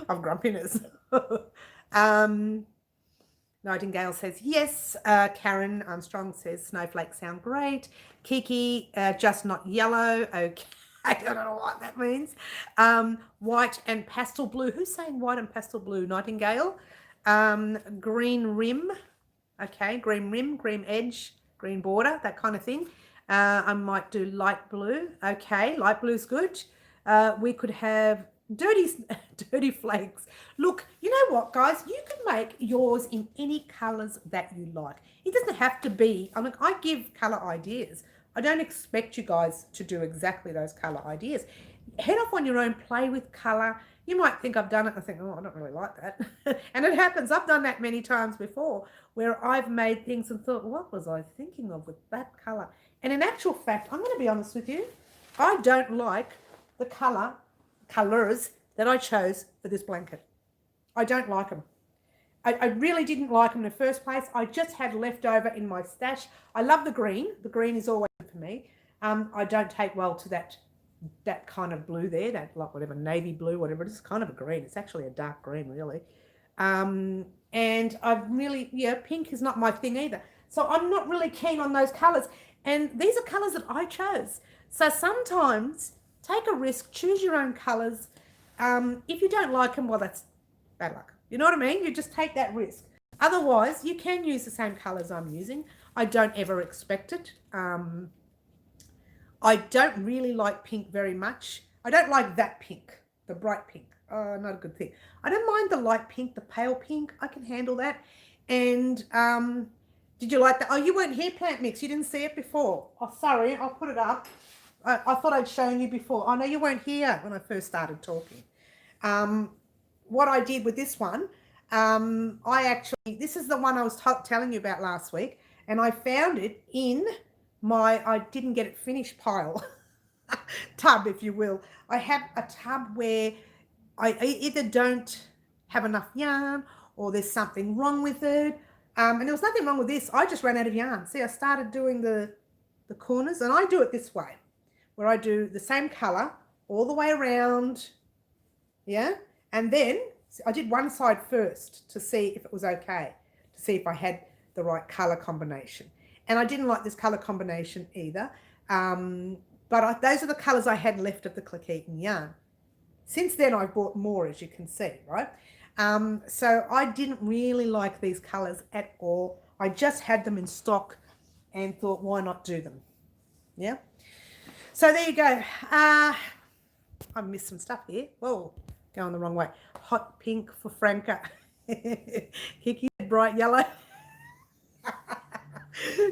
of grumpiness. Nightingale says yes. Karen Armstrong says snowflakes sound great. Kiki, just not yellow. Okay. I don't know what that means. White and pastel blue. Who's saying white and pastel blue? Nightingale. Green rim. Okay, green rim, green edge, green border, that kind of thing. I might do light blue. Okay, light blue's good. We could have dirty flakes. Look, you know what, guys? You can make yours in any colours that you like. It doesn't have to be, I mean, I give colour ideas. I don't expect you guys to do exactly those colour ideas. Head off on your own, play with colour. You might think I've done it and think, oh, I don't really like that. And it happens. I've done that many times before where I've made things and thought, what was I thinking of with that colour? And in actual fact, I'm going to be honest with you, I don't like the colours that I chose for this blanket. I don't like them. I really didn't like them in the first place. I just had leftover in my stash. I love the green. The green is always good for me. I don't take well to that kind of blue there, that like whatever, navy blue, whatever. It's kind of a green. It's actually a dark green, really. And I've really, yeah, pink is not my thing either. So I'm not really keen on those colours. And these are colours that I chose. So sometimes take a risk, choose your own colours. If you don't like them, well, that's bad luck. You know what I mean? You just take that risk. Otherwise, you can use the same colours I'm using. I don't ever expect it. I don't really like pink very much. I don't like that pink, the bright pink. Not a good thing. I don't mind the light pink, the pale pink. I can handle that. And did you like that? Oh, you weren't here, Plant Mix. You didn't see it before. Oh, sorry. I'll put it up. I thought I'd shown you before. Oh, no, you weren't here when I first started talking. What I did with this one, this is the one I was telling you about last week, and I found it in my, I didn't get it finished pile, tub, if you will. I have a tub where I either don't have enough yarn or there's something wrong with it. And there was nothing wrong with this. I just ran out of yarn. See, I started doing the corners, and I do it this way, where I do the same color all the way around. Yeah. And then I did one side first to see if it was okay, to see if I had the right color combination. And I didn't like this color combination either. But those are the colors I had left of the Click Eaton yarn. Since then, I've bought more, as you can see, right? So I didn't really like these colors at all. I just had them in stock and thought, why not do them? Yeah. So there you go. I missed some stuff here. Whoa. Going the wrong way. Hot pink for Franca. Kiki, bright yellow.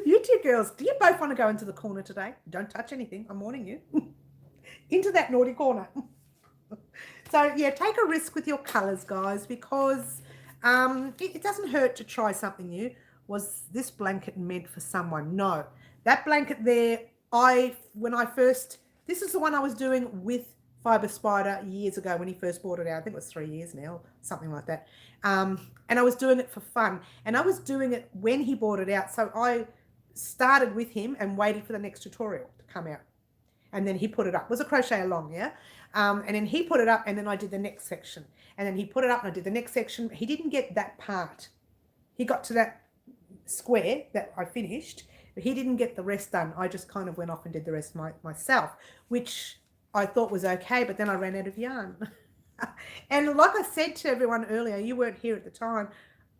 You two girls, do you both want to go into the corner today? Don't touch anything. I'm warning you. Into that naughty corner. So, yeah, take a risk with your colours, guys, because it doesn't hurt to try something new. Was this blanket meant for someone? No. That blanket there, this is the one I was doing with Fibre Spider years ago when he first brought it out. I think it was 3 years now, something like that. And I was doing it for fun. And I was doing it when he brought it out. So I started with him and waited for the next tutorial to come out. And then he put it up. It was a crochet along, yeah? And then he put it up, and then I did the next section. And then he put it up, and I did the next section. He didn't get that part. He got to that square that I finished, but he didn't get the rest done. I just kind of went off and did the rest myself, which I thought was okay, but then I ran out of yarn. And like I said to everyone earlier, you weren't here at the time,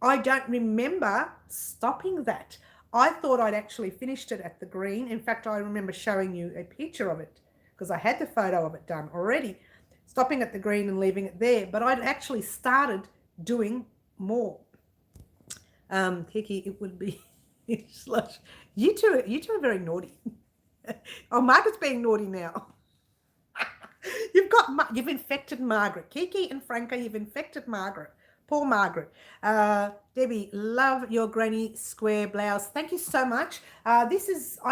I don't remember stopping that. I thought I'd actually finished it at the green. In fact, I remember showing you a picture of it because I had the photo of it done already, stopping at the green and leaving it there. But I'd actually started doing more. Kiki, it would be slush. You two are very naughty. Oh, Margaret's being naughty now. You've infected Margaret. Kiki and Franca, you've infected Margaret. Poor Margaret. Debbie, love your granny square blouse. Thank you so much. I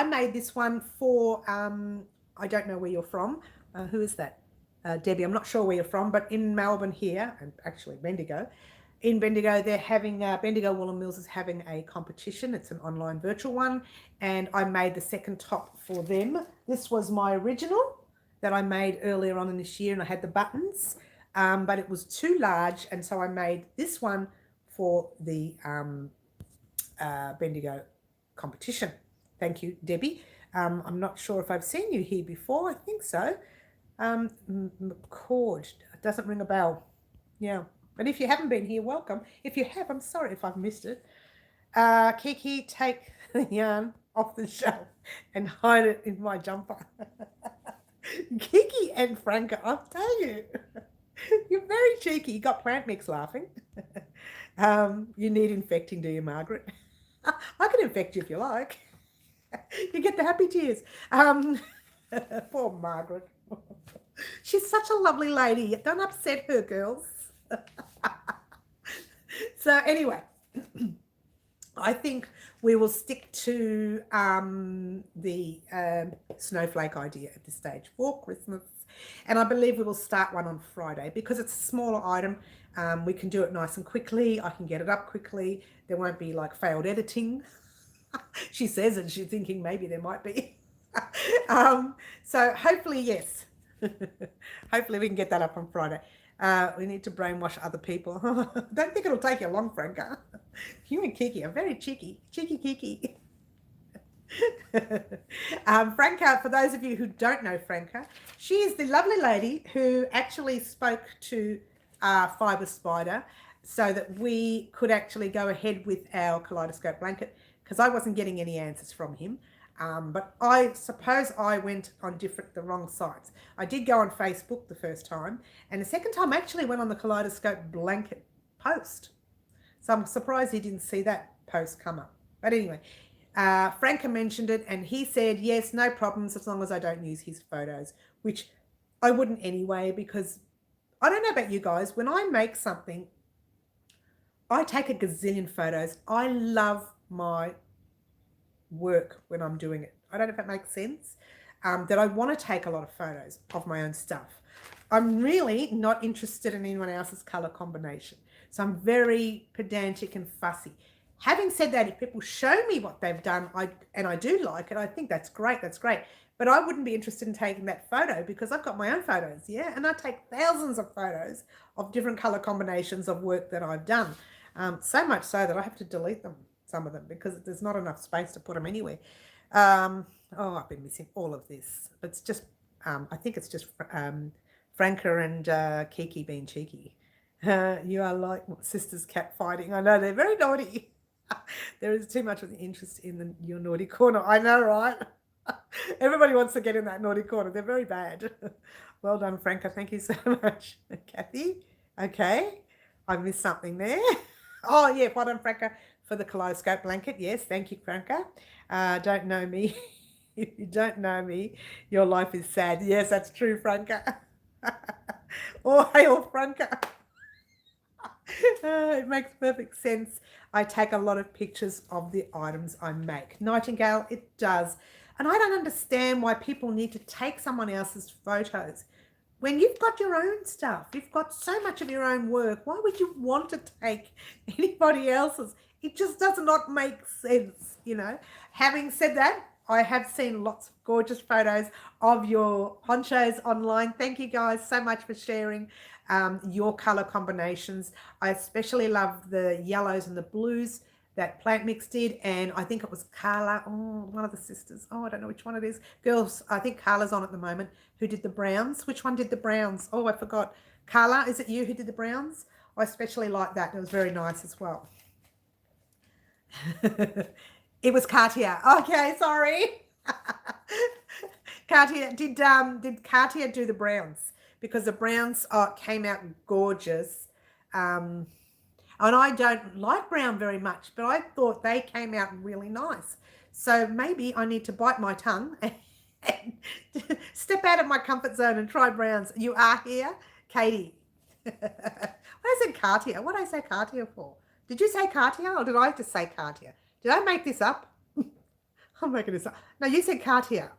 made this one for, I don't know where you're from. Who is that? Debbie, I'm not sure where you're from, but in Melbourne here, and actually Bendigo, in Bendigo, they're having, Bendigo Woolen Mills is having a competition. It's an online virtual one, and I made the second top for them. This was my original that I made earlier on in this year, and I had the buttons, but it was too large, and so I made this one for the Bendigo competition. Thank you, Debbie. I'm not sure if I've seen you here before. I think so. Cord, it doesn't ring a bell. Yeah, but if you haven't been here, welcome. If you have, I'm sorry if I've missed it. Kiki, take the yarn off the shelf and hide it in my jumper. Kiki and Franca, I'll tell you, you're very cheeky. You got plant mix laughing. You need infecting, do you, Margaret? I can infect you if you like. You get the happy tears. Poor Margaret. She's such a lovely lady. Don't upset her, girls. So anyway, I think we will stick to the snowflake idea at this stage for Christmas. And I believe we will start one on Friday because it's a smaller item. We can do it nice and quickly. I can get it up quickly. There won't be like failed editing. She says it. She's thinking maybe there might be. So hopefully, yes. Hopefully we can get that up on Friday. We need to brainwash other people. Don't think it'll take you long, Franca. You and Kiki are very cheeky. Cheeky Kiki. Franca, for those of you who don't know Franca, she is the lovely lady who actually spoke to Fibre Spider so that we could actually go ahead with our kaleidoscope blanket because I wasn't getting any answers from him. But I suppose I went on the wrong sites. I did go on Facebook the first time, and the second time I actually went on the kaleidoscope blanket post. So I'm surprised he didn't see that post come up. But anyway, Franca mentioned it, and he said, yes, no problems as long as I don't use his photos, which I wouldn't anyway, because I don't know about you guys. When I make something, I take a gazillion photos. I love my work when I'm doing it. I don't know if that makes sense, that I want to take a lot of photos of my own stuff. I'm really not interested in anyone else's color combination. So I'm very pedantic and fussy. Having said that, if people show me what they've done, and I do like it, I think that's great, But I wouldn't be interested in taking that photo because I've got my own photos, yeah? And I take thousands of photos of different color combinations of work that I've done. So much so that I have to delete them, some of them, because there's not enough space to put them anywhere. I've been missing all of this. It's just, I think it's just Franca and Kiki being cheeky. You are like sisters cat fighting. I know, they're very naughty. There is too much of the interest in your naughty corner. I know, right? Everybody wants to get in that naughty corner. They're very bad. Well done, Franca. Thank you so much. Kathy, okay. I missed something there. Oh, yeah, well done, Franca, for the kaleidoscope blanket. Yes, thank you, Franca. Don't know me. If you don't know me, your life is sad. Yes, that's true, Franca. Oh, hail, Franca. It makes perfect sense. I take a lot of pictures of the items I make. Nightingale, it does. And I don't understand why people need to take someone else's photos. When you've got your own stuff, you've got so much of your own work, why would you want to take anybody else's? It just does not make sense, you know. Having said that, I have seen lots of gorgeous photos of your ponchos online. Thank you guys so much for sharing your color combinations. I especially love the yellows and the blues that Plant Mix did, and I think it was Carla, one of the sisters. Oh, I don't know which one it is. Girls, I think Carla's on at the moment, who did the browns. Which one did the browns? Oh, I forgot. Carla, is it you who did the browns? I especially like that. It was very nice as well. It was Katia. Okay, sorry. Katia, did Katia do the browns? Because the browns came out gorgeous. And I don't like brown very much, but I thought they came out really nice. So maybe I need to bite my tongue and step out of my comfort zone and try browns. You are here, Katie. Why is it Katia? What did I say Katia for? Did you say Katia or did I just say Katia? Did I make this up? I'm making this up. No, you said Katia.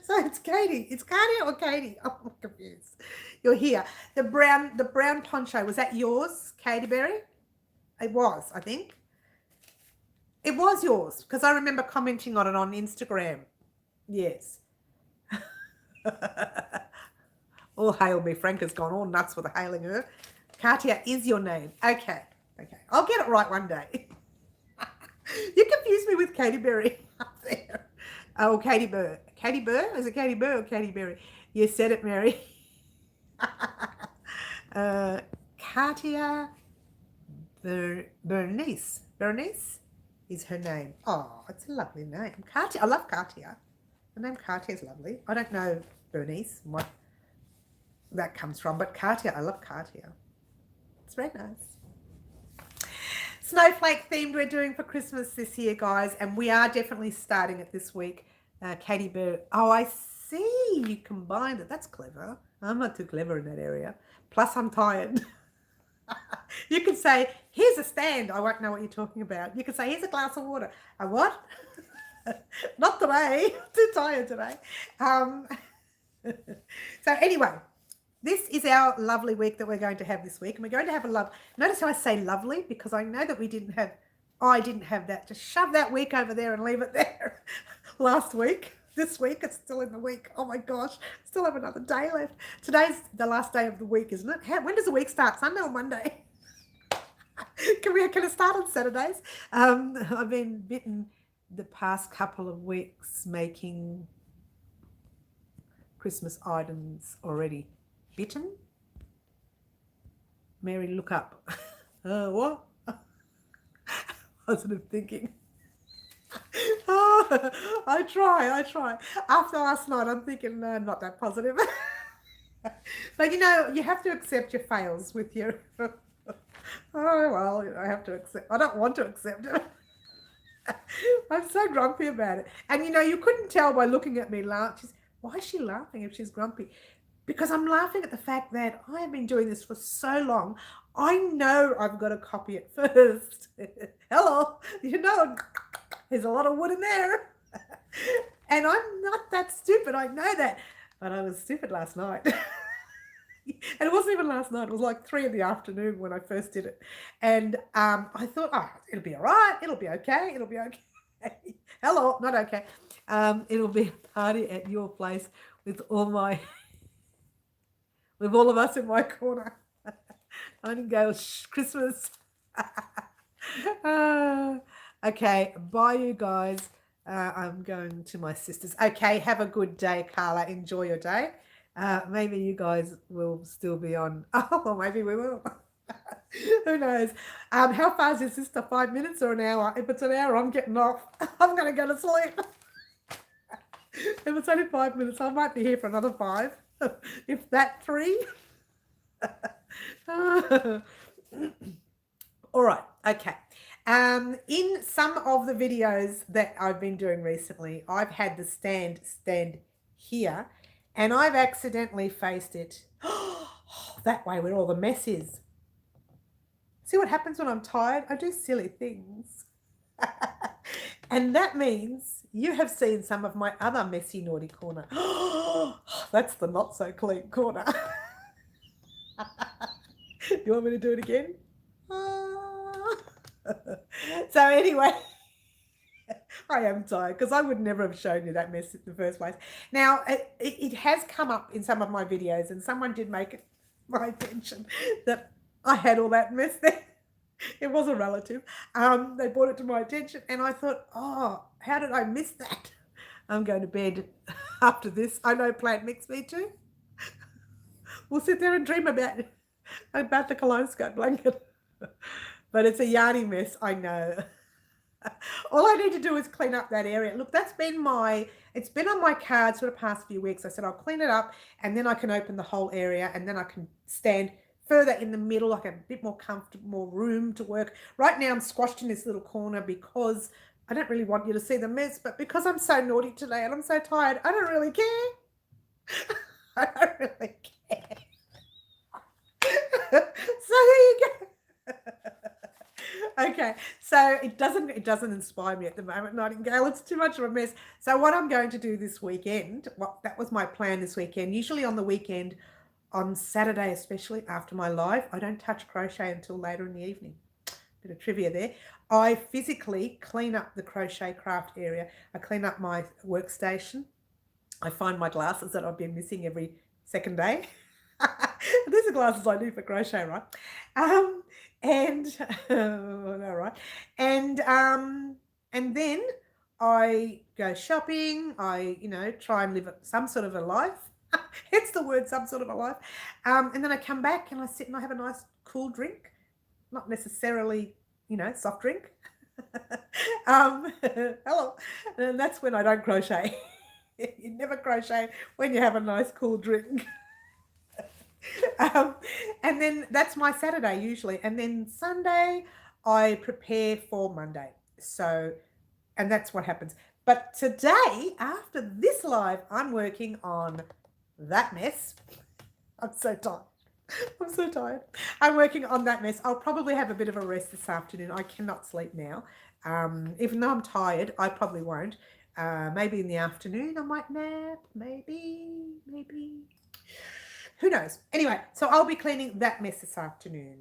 So it's Katie. It's Katia or Katie? Oh, I'm confused. You're here. The brown poncho, was that yours, Katie Berry? It was, I think. It was yours because I remember commenting on it on Instagram. Yes. All hail me. Frank has gone all nuts with hailing her. Katia is your name. Okay. I'll get it right one day. You confused me with Katie Berry up there. Oh, Katie Burr. Katie Burr? Is it Katie Burr or Katie Berry? You said it, Mary. Katia Bernice. Bernice is her name. Oh, it's a lovely name. Katia. I love Katia. The name Katia is lovely. I don't know Bernice, what that comes from, but Katia, I love Katia. It's very nice. Snowflake themed we're doing for Christmas this year, guys, and we are definitely starting it this week. Katie Bird. Oh, I see. You combined it. That's clever. I'm not too clever in that area. Plus, I'm tired. You could say, here's a stand. I won't know what you're talking about. You could say, here's a glass of water. A what? Not today. Too tired today. So anyway, this is our lovely week that we're going to have this week. And we're going to have a notice how I say lovely, because I know that I didn't have that. Just shove that week over there and leave it there. Last week. This week, it's still in the week. Oh my gosh, still have another day left. Today's the last day of the week, isn't it? When does the week start? Sunday or Monday? Can it start on Saturdays? I've been bitten the past couple of weeks making Christmas items already. Bitten? Mary, look up. What? Positive thinking. Oh, I try. After last night, I'm thinking, no, not that positive. But you have to accept your fails with your. Oh, well, I have to accept. I don't want to accept it. I'm so grumpy about it. And you couldn't tell by looking at me laugh. Why is she laughing if she's grumpy? Because I'm laughing at the fact that I have been doing this for so long. I know I've got to copy it first. Hello, there's a lot of wood in there. And I'm not that stupid. I know that. But I was stupid last night. And it wasn't even last night. It was like 3 PM when I first did it. And I thought, it'll be all right. It'll be okay. Hello, not okay. It'll be a party at your place with all of us in my corner. I didn't go, Christmas. Okay, bye you guys. I'm going to my sister's. Okay, have a good day, Carla. Enjoy your day. Maybe you guys will still be on. Oh, well, maybe we will. Who knows? How far is your sister? 5 minutes or an hour? If it's an hour, I'm getting off. I'm going to go to sleep. If it's only 5 minutes, I might be here for another 5. If that 3. All right. Okay. In some of the videos that I've been doing recently, I've had the stand here, and I've accidentally faced it that way where all the mess is. See what happens when I'm tired? I do silly things. And that means you have seen some of my other messy, naughty corner. That's the not so clean corner. You want me to do it again? So anyway, I am tired because I would never have shown you that mess in the first place. Now, it has come up in some of my videos, and someone did make it my attention that I had all that mess there. It was a relative. They brought it to my attention, and I thought, oh, how did I miss that? I'm going to bed after this. I know plant mix me too. We'll sit there and dream about the kaleidoscope blanket. But it's a yarny mess, I know. All I need to do is clean up that area. Look, it's been on my cards for the past few weeks. I said I'll clean it up and then I can open the whole area and then I can stand further in the middle, like a bit more comfortable, more room to work. Right now I'm squashed in this little corner because I don't really want you to see the mess, but because I'm so naughty today and I'm so tired, I don't really care. I don't really care. So there you go. Okay, so it doesn't inspire me at the moment, Nightingale. It's too much of a mess. So what I'm going to do this weekend, that was my plan this weekend. Usually on the weekend, on Saturday especially after my live, I don't touch crochet until later in the evening. Bit of trivia there. I physically clean up the crochet craft area. I clean up my workstation. I find my glasses that I've been missing every second day. These are glasses I need for crochet, right? And no, right? And then I go shopping. I try and live some sort of a life. It's the word, some sort of a life. And then I come back and I sit and I have a nice cool drink, not necessarily soft drink. Hello, and that's when I don't crochet. You never crochet when you have a nice cool drink. And then that's my Saturday usually, and then Sunday I prepare for Monday. So, and that's what happens. But today, after this live, I'm working on that mess. I'm so tired. I'm so tired. I'm working on that mess. I'll probably have a bit of a rest this afternoon. I cannot sleep now. Even though I'm tired, I probably won't. Maybe in the afternoon I might nap. Maybe. Who knows? Anyway, so I'll be cleaning that mess this afternoon.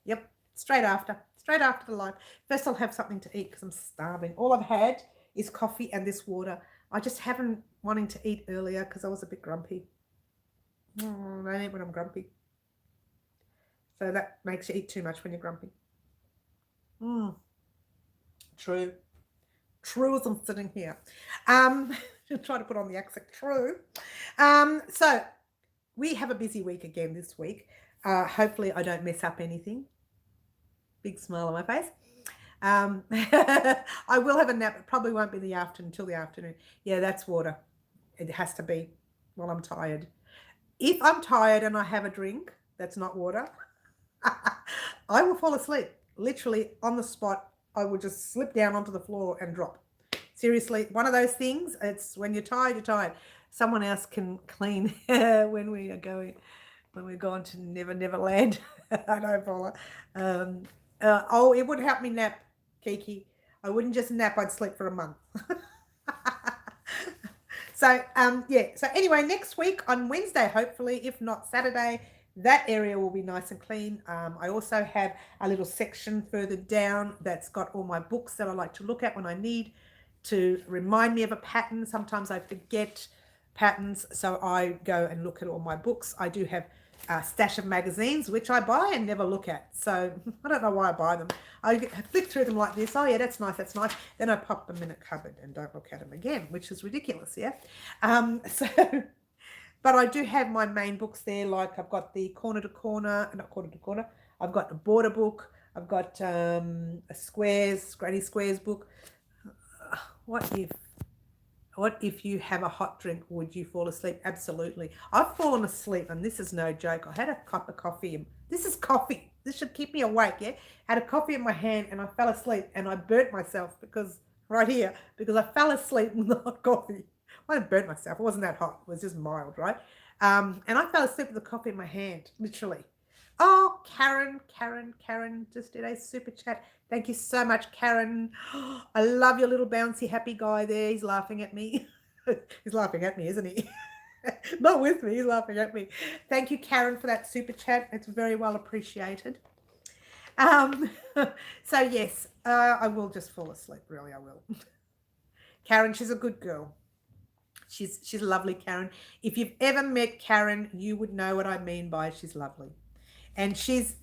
Yep, straight after the live. First I'll have something to eat because I'm starving. All I've had is coffee and this water. I just haven't wanting to eat earlier because I was a bit grumpy. I don't eat when I'm grumpy. So that makes you eat too much when you're grumpy. True as I'm sitting here. Try to put on the accent. True. So we have a busy week again this week. Hopefully I don't mess up anything. Big smile on my face. I will have a nap. It probably won't be until the afternoon. Yeah, that's water. It has to be while I'm tired. If I'm tired and I have a drink that's not water, I will fall asleep. Literally on the spot, I will just slip down onto the floor and drop. Seriously, one of those things. It's when you're tired, you're tired. Someone else can clean when we're going to Never Land. I don't follow. It would help me nap, Kiki. I wouldn't just nap, I'd sleep for a month. So, So anyway, next week on Wednesday, hopefully, if not Saturday, that area will be nice and clean. I also have a little section further down that's got all my books that I like to look at when I need to remind me of a pattern. Sometimes I forget patterns, so I go and look at all my books. I do have a stash of magazines, which I buy and never look at. So I don't know why I buy them. I flick through them like this. Oh yeah, that's nice. Then I pop them in a cupboard and don't look at them again, which is ridiculous, yeah? But I do have my main books there. Like I've got the Corner to Corner. I've got the Border book. I've got a Granny Squares book. What if you have a hot drink, would you fall asleep? Absolutely. I've fallen asleep, and this is no joke. I had a cup of coffee. This is coffee. This should keep me awake, yeah? Had a coffee in my hand, and I fell asleep, and I burnt myself because I fell asleep with the hot coffee. I didn't burn myself. It wasn't that hot. It was just mild, right? And I fell asleep with the coffee in my hand, literally. Oh, Karen just did a super chat. Thank you so much, Karen. I love your little bouncy happy guy there. He's laughing at me. He's laughing at me, isn't he? Not with me. He's laughing at me. Thank you, Karen, for that super chat. It's very well appreciated. So, yes, I will just fall asleep. Really, I will. Karen, she's a good girl. She's lovely, Karen. If you've ever met Karen, you would know what I mean by she's lovely. And she's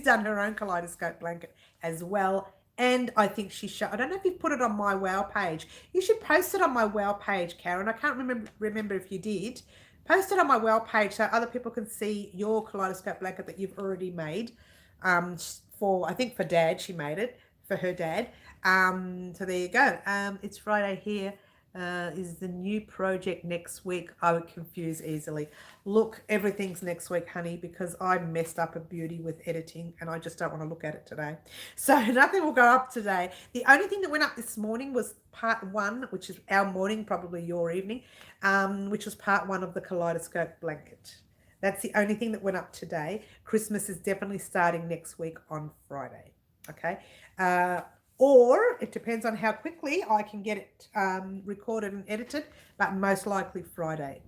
done her own kaleidoscope blanket as well. And I think I don't know if you put it on my WOW page. You should post it on my WOW page, Karen. I can't remember if you did. Post it on my WOW page so other people can see your kaleidoscope blanket that you've already made. I think for Dad, she made it for her dad. So there you go. It's Friday here. Is the new project next week? I would confuse easily. Look, everything's next week, honey, because I messed up a beauty with editing and I just don't want to look at it today. So nothing will go up today. The only thing that went up this morning was part 1, which is our morning, probably your evening, which was part 1 of the kaleidoscope blanket. That's the only thing that went up today. Christmas is definitely starting next week on Friday. Okay. Or it depends on how quickly I can get it recorded and edited, but most likely Friday.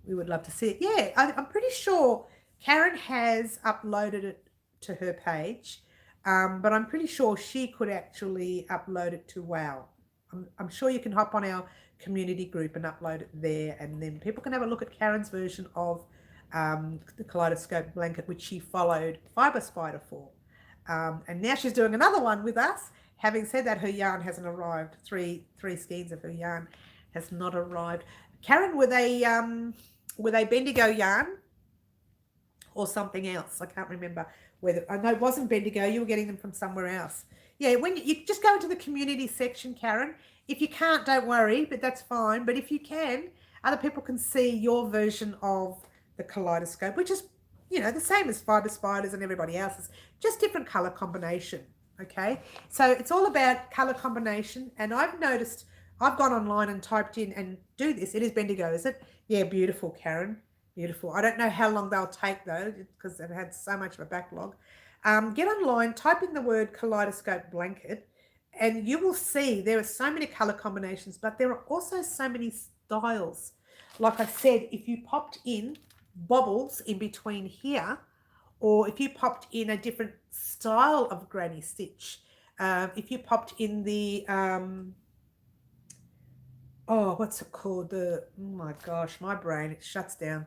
We would love to see it. Yeah, I'm pretty sure Karen has uploaded it to her page, but I'm pretty sure she could actually upload it to WOW. I'm sure you can hop on our community group and upload it there, and then people can have a look at Karen's version of the kaleidoscope blanket, which she followed Fiber Spider for. And now she's doing another one with us. Having said that, her yarn hasn't arrived. Three skeins of her yarn has not arrived. Karen, were they Bendigo yarn or something else? I can't remember whether. I know it wasn't Bendigo. You were getting them from somewhere else. Yeah, when you just go into the community section, Karen. If you can't, don't worry, but that's fine. But if you can, other people can see your version of the kaleidoscope, which is, the same as Fiber Spiders and everybody else's, just different color combination. Okay, so it's all about color combination. And I've noticed, I've gone online and typed in and do this. It is Bendigo, is it? Yeah, beautiful, Karen. Beautiful. I don't know how long they'll take though, because they've had so much of a backlog. Get online, type in the word kaleidoscope blanket, and you will see there are so many color combinations, but there are also so many styles. Like I said, if you popped in bobbles in between here, or if you popped in a different style of granny stitch, if you popped in the, what's it called? Oh my gosh, my brain, it shuts down.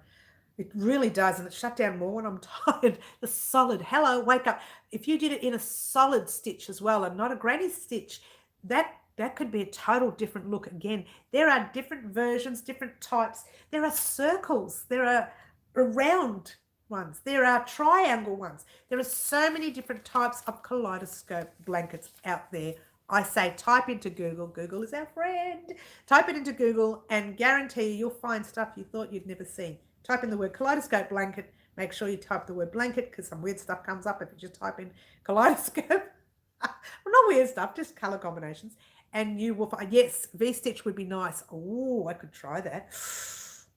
It really does, and it shut down more when I'm tired. The solid, hello, wake up. If you did it in a solid stitch as well and not a granny stitch, that could be a total different look again. There are different versions, different types. There are circles. There are round ones. There are triangle ones. There are so many different types of kaleidoscope blankets out there. I say type into Google. Google is our friend. Type it into Google and guarantee you'll find stuff you thought you'd never seen. Type in the word kaleidoscope blanket. Make sure you type the word blanket because some weird stuff comes up if you just type in kaleidoscope. Well, not weird stuff, just color combinations. And you will find, yes, V-stitch would be nice. Oh, I could try that.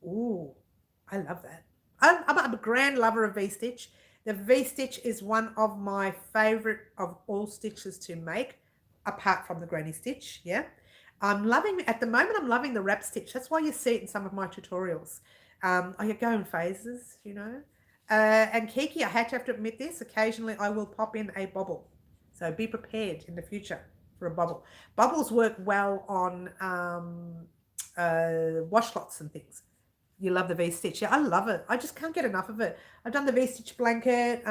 Oh, I love that. I'm a grand lover of V-stitch. The V-stitch is one of my favorite of all stitches to make, apart from the granny stitch. Yeah, at the moment, I'm loving the wrap stitch. That's why you see it in some of my tutorials. I go in phases, and Kiki, I have to admit this, occasionally I will pop in a bobble. So be prepared in the future for a bobble. Bubbles work well on washcloths and things. You love the V-stitch. Yeah, I love it. I just can't get enough of it. I've done the V-stitch blanket.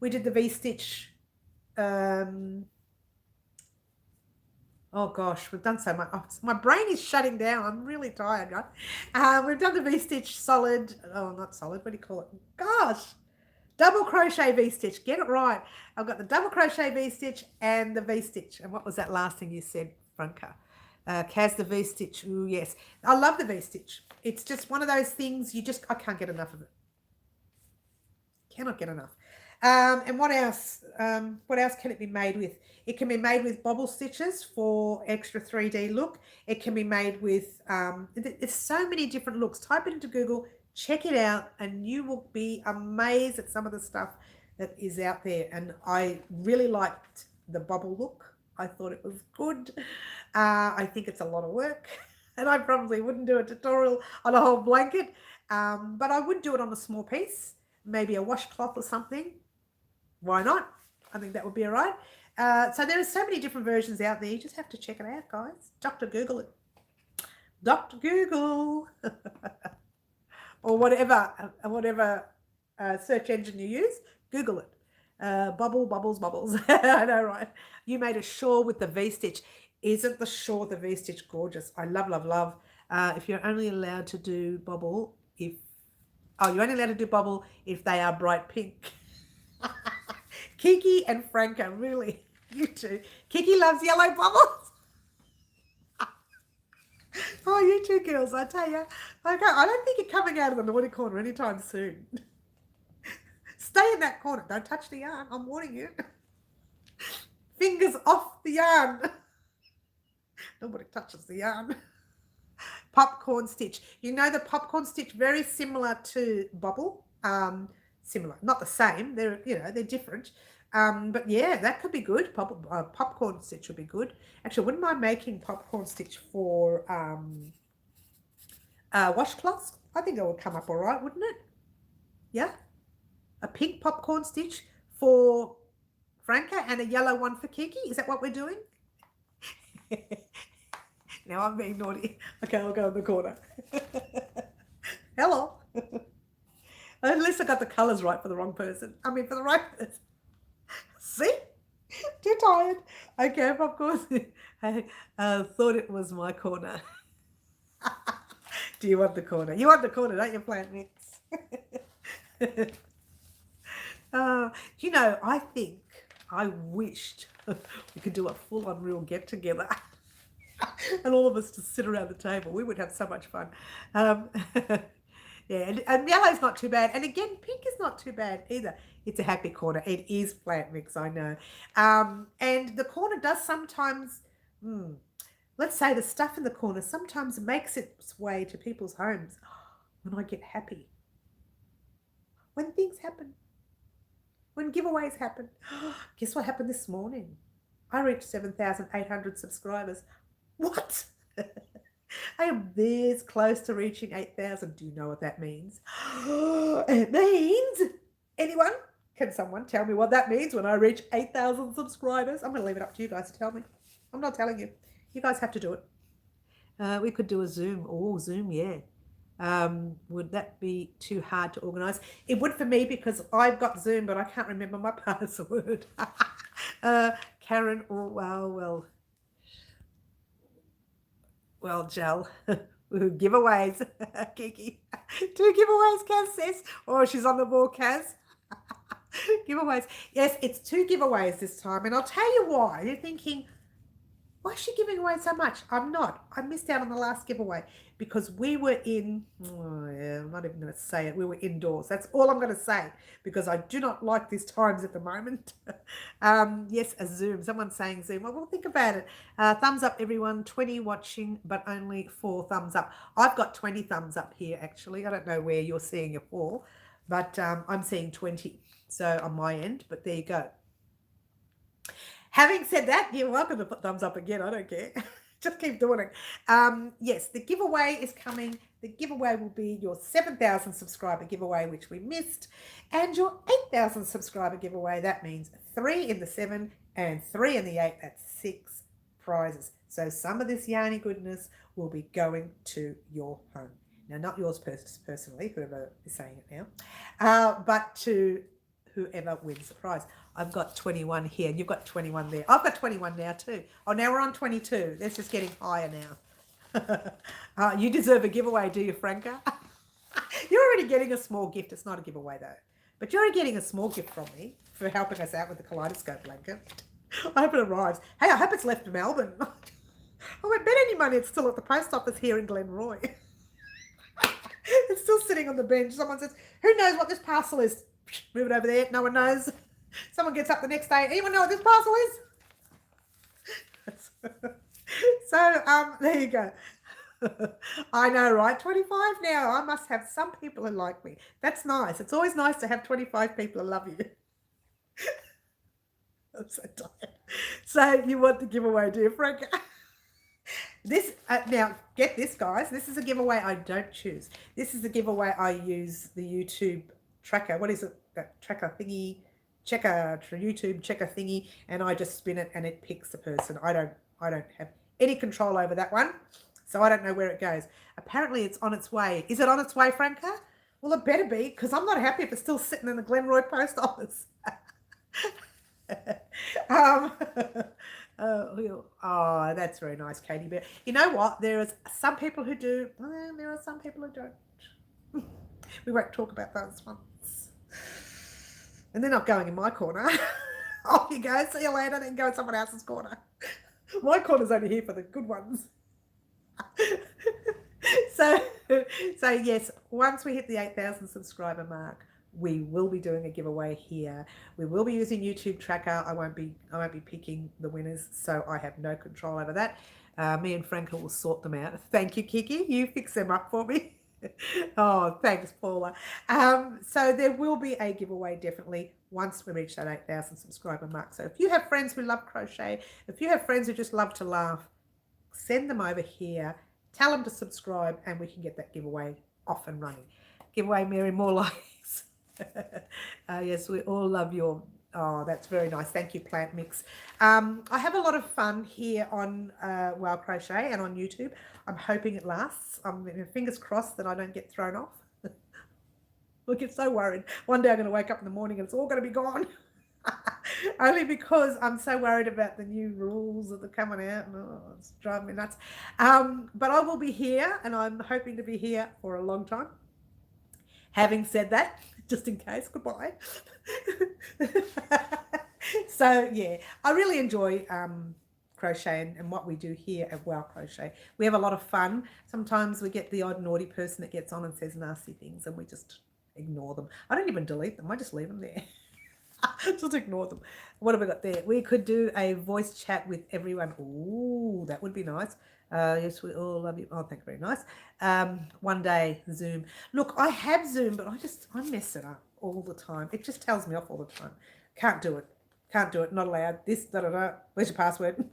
We did the V-stitch. Oh gosh, we've done so much. Oh, my brain is shutting down. I'm really tired, guys. We've done the V-stitch solid. Oh, not solid. What do you call it? Gosh, double crochet V-stitch. Get it right. I've got the double crochet V-stitch and the V-stitch. And what was that last thing you said, Franca? Kaz, the V-stitch. Ooh, yes. I love the V-stitch. It's just one of those things I can't get enough of it. Cannot get enough. And what else? What else can it be made with? It can be made with bobble stitches for extra 3D look. It can be made with, there's so many different looks. Type it into Google, check it out, and you will be amazed at some of the stuff that is out there. And I really liked the bobble look. I thought it was good. I think it's a lot of work. And I probably wouldn't do a tutorial on a whole blanket, but I would do it on a small piece, maybe a washcloth or something. Why not? I think that would be all right. So there are so many different versions out there. You just have to check it out, guys. Dr. Google it. Dr. Google. Or whatever search engine you use. Google it. Bubbles, bubbles. I know, right? You made a shawl with the V-stitch. Isn't the shawl with the V-stitch gorgeous? I love, love, love. If you're only allowed to do bubble if... Oh, you're only allowed to do bubble if they are bright pink. Kiki and Franca, really, you two. Kiki loves yellow bubbles. Oh, you two girls, I tell you. I don't think you're coming out of the naughty corner anytime soon. Stay in that corner. Don't touch the yarn. I'm warning you. Fingers off the yarn. Nobody touches the yarn. Popcorn stitch. You know the popcorn stitch, very similar to bubble. Similar, not the same. They're they're different. But yeah, that could be good. Popcorn stitch would be good. Actually, I wouldn't mind making popcorn stitch for washcloths. I think that would come up all right, wouldn't it? Yeah, a pink popcorn stitch for Franca and a yellow one for Kiki. Is that what we're doing? Now I'm being naughty. Okay, I'll go in the corner. Hello. At least I got the colours right for the wrong person. I mean, for the right person. See? Too tired. Okay, popcorn. I thought it was my corner. Do you want the corner? You want the corner, don't you, plant mix? I wished we could do a full Unreal get-together. And all of us just sit around the table. We would have so much fun. Yeah, and yellow's not too bad. And again, pink is not too bad either. It's a happy corner. It is plant mix, I know. And the corner does sometimes, let's say the stuff in the corner sometimes makes its way to people's homes when I get happy. When things happen. When giveaways happen. Guess what happened this morning? I reached 7,800 subscribers. What? I am this close to reaching 8,000. Do you know what that means? It means, anyone? Can someone tell me what that means when I reach 8,000 subscribers? I'm going to leave it up to you guys to tell me. I'm not telling you. You guys have to do it. We could do a Zoom. Oh, Zoom, yeah. Would that be too hard to organise? It would for me because I've got Zoom, but I can't remember my password. Karen, oh, well, Jel, giveaways, Kiki. 2 giveaways, Kaz says. Oh, she's on the ball, Kaz. Giveaways. Yes, it's 2 giveaways this time. And I'll tell you why. You're thinking, why is she giving away so much? I'm not. I missed out on the last giveaway because we were in, I'm not even going to say it. We were indoors. That's all I'm going to say because I do not like these times at the moment. Yes, a Zoom. Someone's saying Zoom. Well, think about it. Thumbs up, everyone. 20 watching, but only 4 thumbs up. I've got 20 thumbs up here, actually. I don't know where you're seeing your 4, but I'm seeing 20. So on my end, but there you go. Having said that, you're welcome to put thumbs up again. I don't care. Just keep doing it. Yes, the giveaway is coming. The giveaway will be your 7,000 subscriber giveaway, which we missed, and your 8,000 subscriber giveaway. That means 3 in the 7 and 3 in the 8. That's 6 prizes. So some of this yarny goodness will be going to your home. Now, not yours personally, whoever is saying it now, but to whoever wins the prize. I've got 21 here, and you've got 21 there. I've got 21 now too. Oh, now we're on 22. That's just getting higher now. You deserve a giveaway, do you, Franca? You're already getting a small gift. It's not a giveaway, though. But you're already getting a small gift from me for helping us out with the kaleidoscope blanket. I hope it arrives. Hey, I hope it's left Melbourne. I won't bet any money it's still at the post office here in Glenroy. It's still sitting on the bench. Someone says, who knows what this parcel is? Move it over there. No one knows. Someone gets up the next day. Anyone know what this parcel is? So, there you go. I know, right? 25 now. I must have some people who like me. That's nice. It's always nice to have 25 people who love you. I'm so tired. So, you want the giveaway, do you, Frank? This, now, get this, guys. This is a giveaway I don't choose. This is the giveaway I use the YouTube tracker. What is it? That tracker thingy, YouTube checker thingy, and I just spin it and it picks the person. I don't have any control over that one, so I don't know where it goes. Apparently it's on its way. Is it on its way, Franca? Well, it better be, because I'm not happy if it's still sitting in the Glenroy post office. um, oh, that's very nice, Katie Bear. You know what? There is some people who do. There are some people who don't. We won't talk about those ones. And they're not going in my corner. Off you go. See you later. Then go in someone else's corner. My corner's only here for the good ones. So yes, once we hit the 8,000 subscriber mark, we will be doing a giveaway here. We will be using YouTube Tracker. I won't be picking the winners, so I have no control over that. Me and Franca will sort them out. Thank you, Kiki. You fix them up for me. Oh, thanks, Paula. So there will be a giveaway definitely once we reach that 8,000 subscriber mark. So if you have friends who love crochet, if you have friends who just love to laugh, send them over here. Tell them to subscribe, and we can get that giveaway off and running. Giveaway, Mary, more likes. Yes, we all love your... Oh, that's very nice. Thank you, Plant Mix. I have a lot of fun here on Wow Crochet and on YouTube. I'm hoping it lasts. Fingers crossed that I don't get thrown off. I get so worried. One day I'm going to wake up in the morning and it's all going to be gone. Only because I'm so worried about the new rules that are coming out. Oh, it's driving me nuts. But I will be here, and I'm hoping to be here for a long time. Having said that, just in case, goodbye. So yeah, I really enjoy crochet and what we do here at Wow Crochet. We have a lot of fun. Sometimes we get the odd naughty person that gets on and says nasty things, and we just ignore them. I don't even delete them. I just leave them there. Just ignore them. What have we got there? We could do a voice chat with everyone. Ooh, that would be nice. Yes, we all love you. Oh, thank you, very nice. One day, Zoom. Look, I have Zoom, but I mess it up all the time. It just tells me off all the time. Can't do it. Can't do it. Not allowed. This, da-da-da. Where's your password?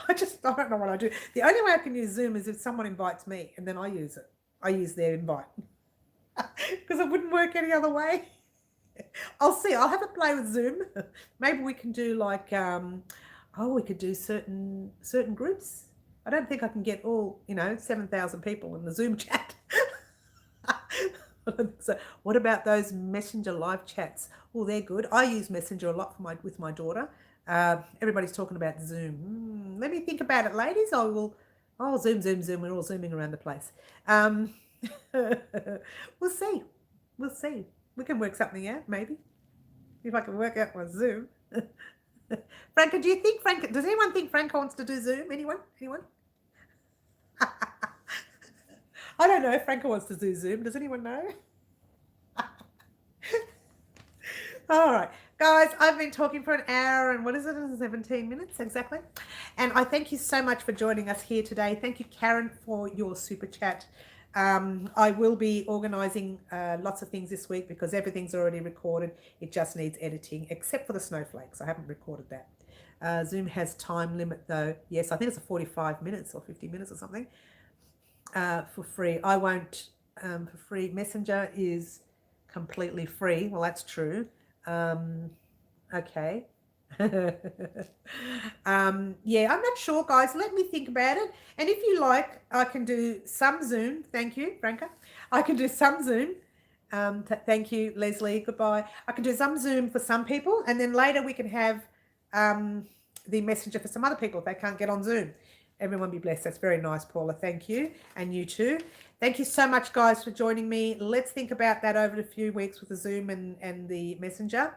I don't know what I do. The only way I can use Zoom is if someone invites me, and then I use it. I use their invite. Because it wouldn't work any other way. I'll see. I'll have a play with Zoom. Maybe we can do like, we could do certain groups. I don't think I can get all, 7,000 people in the Zoom chat. So what about those Messenger live chats? Oh, they're good. I use Messenger a lot with my daughter. Everybody's talking about Zoom. Let me think about it, ladies. Zoom. We're all Zooming around the place. We'll see. We'll see. We can work something out, maybe. If I can work out my Zoom. Franca, does anyone think Franca wants to do Zoom? Anyone? I don't know if Franca wants to do Zoom. Does anyone know? All right. Guys, I've been talking for an hour and 17 minutes exactly. And I thank you so much for joining us here today. Thank you, Karen, for your super chat. I will be organising lots of things this week because everything's already recorded. It just needs editing, except for the snowflakes. I haven't recorded that. Zoom has time limit though. Yes, I think it's a 45 minutes or 50 minutes or something for free. I won't for free. Messenger is completely free. Well, that's true. Okay. Yeah, I'm not sure, guys. Let me think about it. And if you like, I can do some Zoom. Thank you, Franca. I can do some Zoom. Thank you, Leslie. Goodbye. I can do some Zoom for some people, and then later we can have the messenger for some other people if they can't get on Zoom. Everyone be blessed. That's very nice, Paula. Thank you. And you too. Thank you so much, guys, for joining me. Let's think about that over a few weeks with the Zoom and the messenger.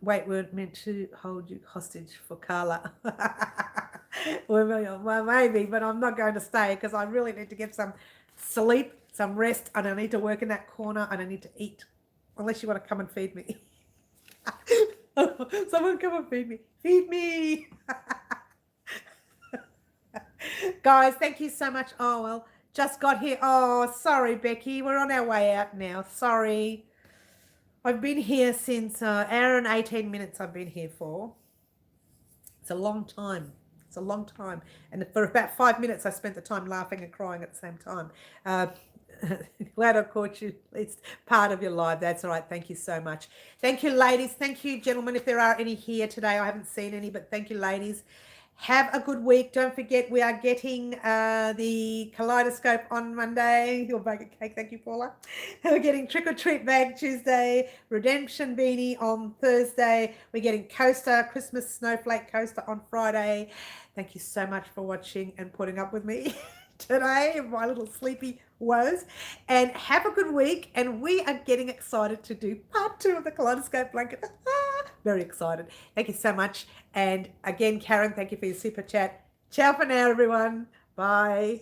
Wait, we're meant to hold you hostage for Carla. Well, maybe, but I'm not going to stay because I really need to get some sleep, some rest, and I need to work in that corner, and I need to eat. Unless you want to come and feed me. Someone come and feed me. Feed me. Guys, thank you so much. Oh, well, just got here. Oh, sorry, Becky. We're on our way out now. Sorry. I've been here since hour and 18 minutes I've been here for. It's a long time. It's a long time. And for about 5 minutes, I spent the time laughing and crying at the same time. Glad I caught you. It's part of your life. That's all right. Thank you so much. Thank you, ladies. Thank you, gentlemen. If there are any here today, I haven't seen any, but thank you, ladies. Have a good week. Don't forget, we are getting the kaleidoscope on Monday. Your bag of cake. Thank you, Paula. We're getting trick or treat bag Tuesday, redemption beanie on Thursday. We're getting coaster, Christmas snowflake coaster on Friday. Thank you so much for watching and putting up with me today, my little sleepy woes. And have a good week. And we are getting excited to do part 2 of the kaleidoscope blanket. Very excited. Thank you so much. And again, Karen, thank you for your super chat. Ciao for now, everyone. Bye.